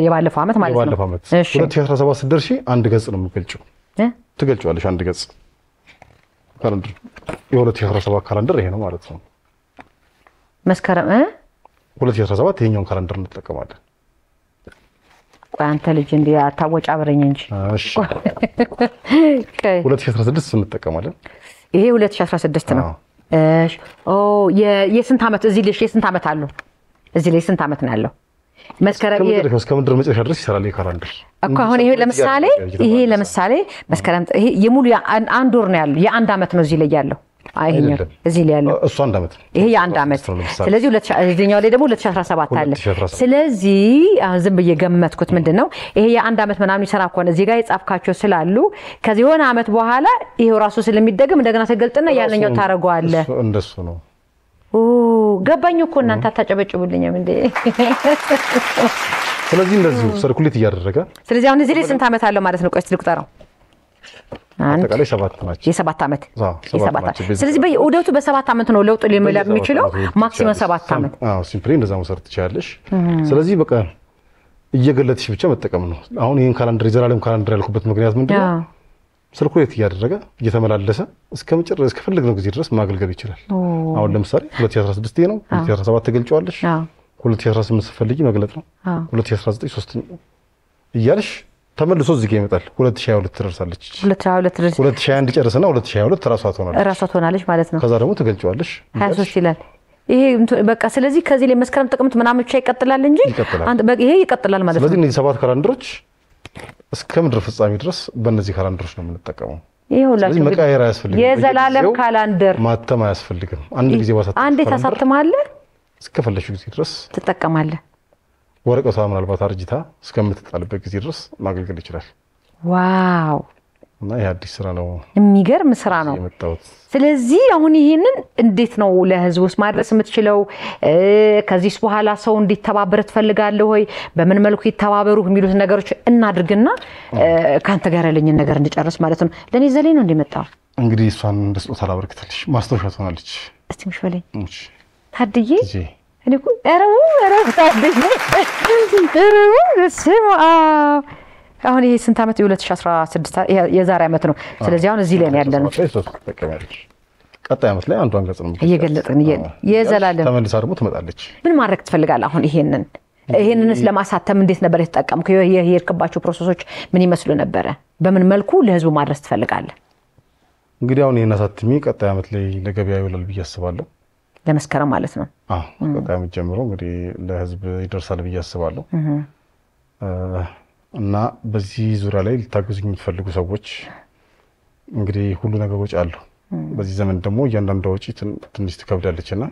የባለፈው ዓመት ማለት ነው የባለፈው ዓመት 2017 ሲደርሺ አንድ ገጽ ነው የምትገልጪው ትገልጪዋለሽ አንድ ገጽ ካላንደር የ2017 ካላንደር ይሄ ነው ማለት ነው መስከረም 2017 ይሄኛውን ካላንደር እንጠቀማለን። ቆይ አንተ ልጅ እንዴ አታወጫ አብረኝ እንጂ። እሺ 2016 እንጠቀማለን። ይሄ 2016 ነው። እሺ የስንት ዓመት እዚህ ልጅ የስንት ዓመት አለው? እዚህ ላይ ስንት ዓመት ነው ያለው? መስከረም እስከ ምድር መጨረሻ ድረስ ይሰራል የካላንደር እኮ። አሁን ይሄ ለምሳሌ መስከረም ይሄ የሙሉ አንድ ወር ነው ያለው። የአንድ ዓመት ነው እዚህ ላይ ያለው። አይኛው እዚህ ላይ ያለው እሱ አንድ ዓመት ነው። ይሄ የአንድ ዓመት። ስለዚህ እዚህኛው ላይ ደግሞ 2017 አለ። ስለዚህ ዝም ብዬ ገመትኩት ምንድነው ይሄ የአንድ ዓመት ምናምን ይሰራ ከሆነ እዚህ ጋር የጻፍካቸው ስላሉ ከዚህ የሆነ ዓመት በኋላ ይሄው ራሱ ስለሚደገም እንደገና ተገልጥና ያንኛው ታረጋዋለህ። እንደሱ ነው። ገባኝ እኮ እናንተ አታጨበጭቡልኝም እንዴ? ስለዚህ እንደዚህ ሰርኩሌት እያደረገ ስለዚህ አሁን እዚህ ላይ ስንት ዓመት አለው ማለት ነው? ቆይ ልቁጠረው። አጠቃላይ 7 ናቸው። የሰባት ዓመት። ስለዚህ በውደቱ በ7 ዓመት ነው ለውጥ ሊመላ የሚችለው ማክሲመም 7 ዓመት። ሲምፕሊ እንደዛ መሰረት ትችላለሽ። ስለዚህ በቃ እየገለጥሽ ብቻ መጠቀም ነው። አሁን ይሄን ካላንደር የዘላለም ካላንደር ያልኩበት ምክንያት ምንድነው? ሰርኩሌት እያደረገ እየተመላለሰ እስከመጨረሻ እስከፈለግነው ጊዜ ድረስ ማገልገል ይችላል። አሁን ለምሳሌ 2016 ነው፣ 2017 ተገልጫዋለሽ፣ 2018 ስትፈልጊ መግለጥ ነው፣ 2019 3 እያልሽ ተመልሶ እዚህ ጋር ይመጣል። 2022 ትደርሳለች። 2021 ጨርሰና 2022 ራሷ ትሆናለች ማለት ነው። ከዛ ደግሞ ተገልጫዋለሽ 23 ይላል። ይሄ በቃ ስለዚህ ከዚህ ላይ መስከረም ጥቅምት ምናምን ብቻ ይቀጥላል እንጂ ይሄ ይቀጥላል ማለት ነው። ስለዚህ እነዚህ 7 ካላንደሮች እስከ ምድር ፍጻሜ ድረስ በእነዚህ ካላንደሮች ነው የምንጠቀመው። ይሄውላችሁ መቀየር አያስፈልግም። የዘላለም ካላንደር ማተም አያስፈልግም። አንድ ጊዜ ባሳተም አንዴ ታሳትማለህ፣ እስከፈለግሽው ጊዜ ድረስ ትጠቀማለህ። ወረቀቷ ምናልባት አርጅታ እስከምትጣልበት ጊዜ ድረስ ማገልገል ይችላል። ዋው! እና ይሄ አዲስ ስራ ነው፣ የሚገርም ስራ ነው። ስለዚህ አሁን ይሄንን እንዴት ነው ለህዝብ ውስጥ ማድረስ የምትችለው? ከዚህስ በኋላ ሰው እንዲተባበር ትፈልጋለህ ወይ? በምን መልኩ ይተባበሩ የሚሉት ነገሮች እናድርግና ካንተ ጋር ያለኝን ነገር እንጨርስ ማለት ነው። ለኔ ዘሌ ነው እንደመጣው እንግዲህ እሷን እንደስጦታ ላበርክትልሽ ማስታወሻ ትሆናለች። እስቲ ምሽበለኝ ታድዬ እኔ እኮ ታድዬ ስማ አሁን ይሄ ስንት ዓመት? 2016 የዛሬ ዓመት ነው። ስለዚህ አሁን እዚህ ላይ ያለነው ቀጣይ ዓመት ላይ አንዷን ገጽ ነው እየገለጥን የዘላለም ተመልሳ ደግሞ ትመጣለች። ምን ማድረግ ትፈልጋለህ? አሁን ይሄንንስ ለማሳተም እንዴት ነበር የተጠቀምከው? የሄድክባቸው ፕሮሰሶች ምን ይመስሉ ነበረ? በምን መልኩ ለህዝቡ ማድረስ ትፈልጋለህ? እንግዲህ አሁን ይሄን አሳትሚ ቀጣይ ዓመት ላይ ለገበያ ይውላል ብዬ አስባለሁ። ለመስከረም ማለት ነው። ቀጣይ ዓመት ጀምሮ እንግዲህ ለህዝብ ይደርሳል ብዬ አስባለሁ። እና በዚህ ዙሪያ ላይ ልታገዙኝ የምትፈልጉ ሰዎች እንግዲህ ሁሉ ነገር ወጪ አለው። በዚህ ዘመን ደግሞ እያንዳንዱ ወጪ ትንሽ ትከብዳለችና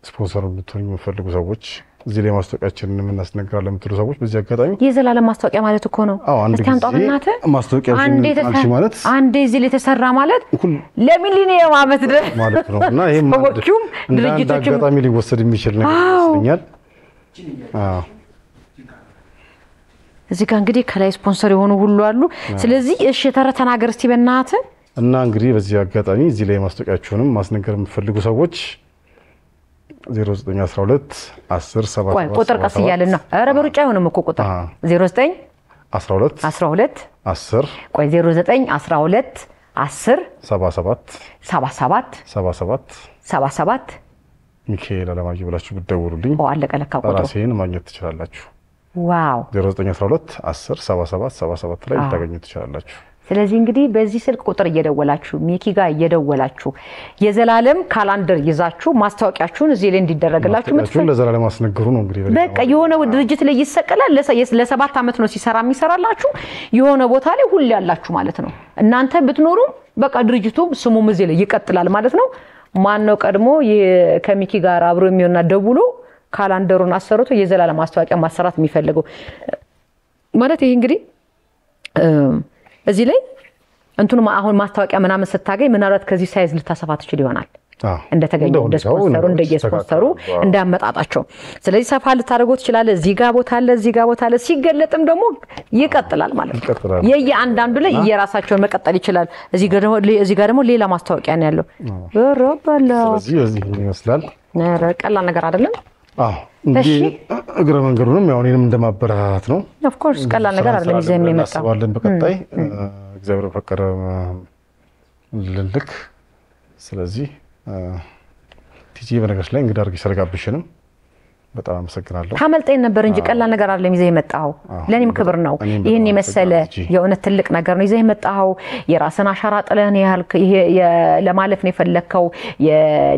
ስፖንሰር ልትሆኑ የምትፈልጉ ሰዎች እዚህ ላይ ማስታወቂያችንን እናስነግራለን የምትሉ ሰዎች በዚህ አጋጣሚ የዘላለም ማስታወቂያ ማለት እኮ ነው። እስቲ አንጣውናተ ማስታወቂያችን ማለት አንዴ እዚህ ላይ ተሰራ ማለት ለሚሊኒየም ዓመት ማለት ነው። እና ይሄ እንደ አጋጣሚ ሊወሰድ የሚችል ነገር ይመስለኛል። እዚህ ጋር እንግዲህ ከላይ ስፖንሰር የሆኑ ሁሉ አሉ። ስለዚህ እሺ ተናገር እስቲ በእናትህ። እና እንግዲህ በዚህ አጋጣሚ እዚህ ላይ ማስታወቂያችሁንም ማስነገር የምትፈልጉ ሰዎች 0912 10 77 ቁጥር ቀስ እያልን ነው። ኧረ በሩጫ አይሆንም እኮ ቁጥር 0912 10 ቆይ 0912 10 77 77 77 77 ሚካኤል አለማየሁ ብላችሁ ብትደውሉልኝ አለቀ ለካ ቁጥሩ ራሴን ማግኘት ትችላላችሁ። ዋው 0912 10 77 77 ላይ ልታገኙ ትችላላችሁ። ስለዚህ እንግዲህ በዚህ ስልክ ቁጥር እየደወላችሁ ሚኪ ጋር እየደወላችሁ የዘላለም ካላንደር ይዛችሁ ማስታወቂያችሁን እዚህ ላይ እንዲደረግላችሁ ምትፈልጉ ለዘላለም አስነግሩ ነው እንግዲህ በቃ የሆነ ድርጅት ላይ ይሰቀላል ለ7 ዓመት ነው የሚሰራላችሁ የሆነ ቦታ ላይ ሁሉ ያላችሁ ማለት ነው። እናንተ ብትኖሩ በቃ ድርጅቱ ስሙም እዚህ ላይ ይቀጥላል ማለት ነው። ማን ነው ቀድሞ ከሚኪ ጋር አብሮ የሚሆንና ደውሎ ካላንደሩን አሰርቶ የዘላለም ማስታወቂያ ማሰራት የሚፈልገው ማለት ይሄ እንግዲህ እዚህ ላይ እንትኑ አሁን ማስታወቂያ ምናምን ስታገኝ ምናልባት ከዚህ ሳይዝ ልታሰፋ ትችል ይሆናል እንደተገኘው እንደስፖንሰሩ እንዳመጣጣቸው። ስለዚህ ሰፋ ልታደርገው ትችላለህ። እዚህ ጋር ቦታ አለ፣ እዚህ ጋር ቦታ አለ። ሲገለጥም ደግሞ ይቀጥላል ማለት ነው። የየአንዳንዱ ላይ የራሳቸውን መቀጠል ይችላል። እዚህ ጋር ደግሞ ሌላ ማስታወቂያ ነው ያለው። ስለዚህ እዚህ ይመስላል። ቀላል ነገር አይደለም። እንግዲህ እግረ መንገዱንም ያው እኔንም እንደማበረታት ነው። ኦፍ ኮርስ ቀላል ነገር አይደለም። ይዘን የሚመጣው አለን በቀጣይ እግዚአብሔር ፈቀደ ልልክ። ስለዚህ ቲጂ በነገርሽ ላይ እንግዲህ አድርገሽ ሰርጋብሽንም በጣም አመሰግናለሁ ታመልጠኝ ነበር እንጂ ቀላል ነገር አይደለም ይዘህ የመጣው ለኔም ክብር ነው ይሄን የመሰለ የእውነት ትልቅ ነገር ነው ይዘህ የመጣው የራስን አሻራ ጥለን ይሄ ለማለፍ ነው የፈለከው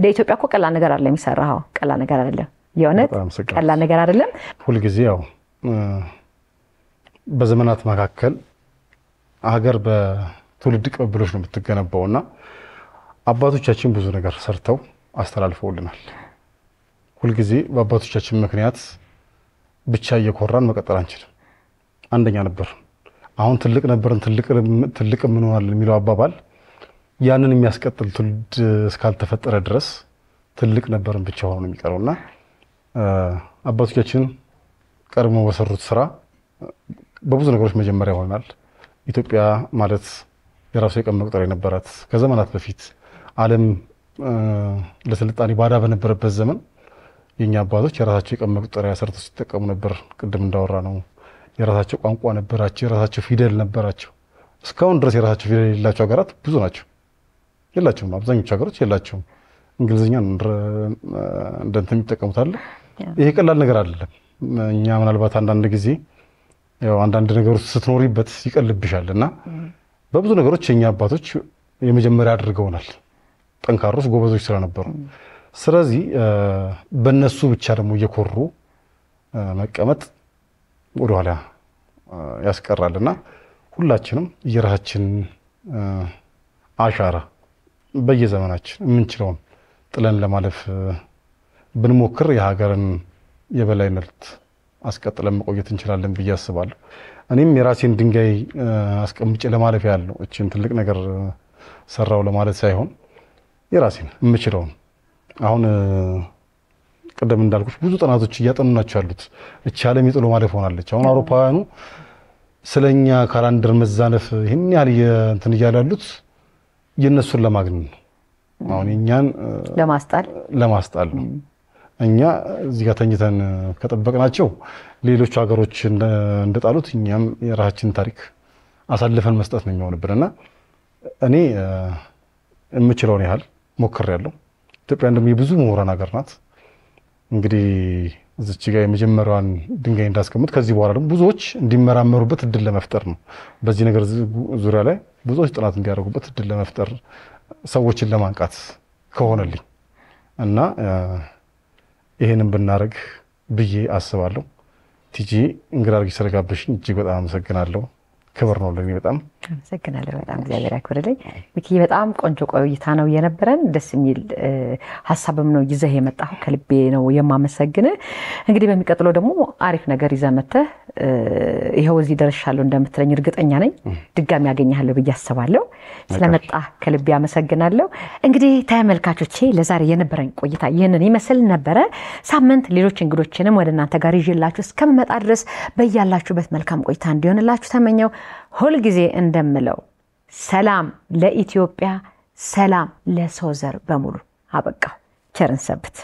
ለኢትዮጵያ እኮ ቀላል ነገር አይደለም ይሰራው ቀላል ነገር አይደለም የእውነት ቀላል ነገር አይደለም ሁሉ ጊዜ ያው በዘመናት መካከል ሀገር በትውልድ ቅብብሎች ነው የምትገነባውና አባቶቻችን ብዙ ነገር ሰርተው አስተላልፈውልናል ሁሉ ጊዜ በአባቶቻችን ምክንያት ብቻ እየኮራን መቀጠል አንችልም አንደኛ ነበር አሁን ትልቅ ነበርን ትልቅ ምን ሆናል የሚለው አባባል ያንን የሚያስቀጥል ትውልድ እስካልተፈጠረ ድረስ ትልቅ ነበርን ብቻ ሆኖ የሚቀርውና አባቶቻችን ቀድሞ በሰሩት ስራ በብዙ ነገሮች መጀመሪያ ሆናል ኢትዮጵያ ማለት የራሱ የቀን መቁጠሪያ ነበራት ከዘመናት በፊት ዓለም ለስልጣኔ ባዳ በነበረበት ዘመን የኛ አባቶች የራሳቸው የቀን መቁጠሪያ ሰርተው ሲጠቀሙ ነበር ቅድም እንዳወራ ነው የራሳቸው ቋንቋ ነበራቸው የራሳቸው ፊደል ነበራቸው እስካሁን ድረስ የራሳቸው ፊደል የሌላቸው ሀገራት ብዙ ናቸው የላቸውም አብዛኞቹ ሀገሮች የላቸውም እንግሊዝኛ እንደንተም ይጠቀሙታል ይሄ ቀላል ነገር አይደለም እኛ ምናልባት አንዳንድ ጊዜ ያው አንዳንድ ነገሮች ስትኖሪበት ይቀልብሻልና በብዙ ነገሮች የኛ አባቶች የመጀመሪያ አድርገውናል ጠንካሮች ጎበዞች ስለነበሩ ስለዚህ በእነሱ ብቻ ደግሞ እየኮሩ መቀመጥ ወደ ኋላ ያስቀራልና ሁላችንም የራሳችን አሻራ በየዘመናችን የምንችለውን ጥለን ለማለፍ ብንሞክር የሀገርን የበላይነት አስቀጥለን መቆየት እንችላለን ብዬ አስባለሁ እኔም የራሴን ድንጋይ አስቀምጬ ለማለፍ ያለው እቺን ትልቅ ነገር ሰራው ለማለት ሳይሆን የራሴን የምችለውን አሁን ቀደም እንዳልኩሽ ብዙ ጥናቶች እያጠኑናቸው ያሉት እቺ ዓለም የጥሎ ማለፍ ሆናለች አሁን አውሮፓውያኑ ስለኛ ካላንደር መዛነፍ ይሄን ያህል እንትን እያሉት የነሱን ለማግኘት ነው አሁን እኛን ለማስጣል ነው እኛ እዚህ ጋር ተኝተን ከጠበቅናቸው ሌሎች ሀገሮች እንደጣሉት እኛም የራሳችን ታሪክ አሳልፈን መስጠት ነው የሚሆንብንና እኔ የምችለውን ያህል ሞክሬያለሁ ኢትዮጵያ እንደም የብዙ ምሁራን ሀገር ናት እንግዲህ እዚች ጋር የመጀመሪያዋን ድንጋይ እንዳስቀምጥ ከዚህ በኋላ ደግሞ ብዙዎች እንዲመራመሩበት እድል ለመፍጠር ነው በዚህ ነገር ዙሪያ ላይ ብዙዎች ጥናት እንዲያደርጉበት እድል ለመፍጠር ሰዎችን ለማንቃት ከሆነልኝ እና ይሄንን ብናረግ ብዬ አስባለሁ ቲጂ እንግዳ አድርጊ ስለጋበሽኝ እጅግ በጣም አመሰግናለሁ ክብር ነው ለኔ በጣም አመሰግናለሁ በጣም እግዚአብሔር ያክብርልኝ ሚኪ በጣም ቆንጆ ቆይታ ነው የነበረን ደስ የሚል ሐሳብም ነው ይዘህ የመጣው ከልቤ ነው የማመሰግነ እንግዲህ በሚቀጥለው ደግሞ አሪፍ ነገር ይዘህ መጥተህ ይሄው እዚህ ደርሻለሁ እንደምትለኝ እርግጠኛ ነኝ ድጋሚ ያገኛለሁ ብዬ አስባለሁ ስለመጣ ከልቤ አመሰግናለሁ እንግዲህ ተመልካቾቼ ለዛሬ የነበረን ቆይታ ይሄንን ይመስል ነበር ሳምንት ሌሎች እንግዶችንም ወደ እናንተ ጋር ይዤላችሁ እስከመጣ ድረስ በእያላችሁበት መልካም ቆይታ እንዲሆንላችሁ ተመኘው ሁሉ ጊዜ እንደምለው ሰላም ለኢትዮጵያ ሰላም ለሰው ዘር በሙሉ አበቃ ቸርን ሰብት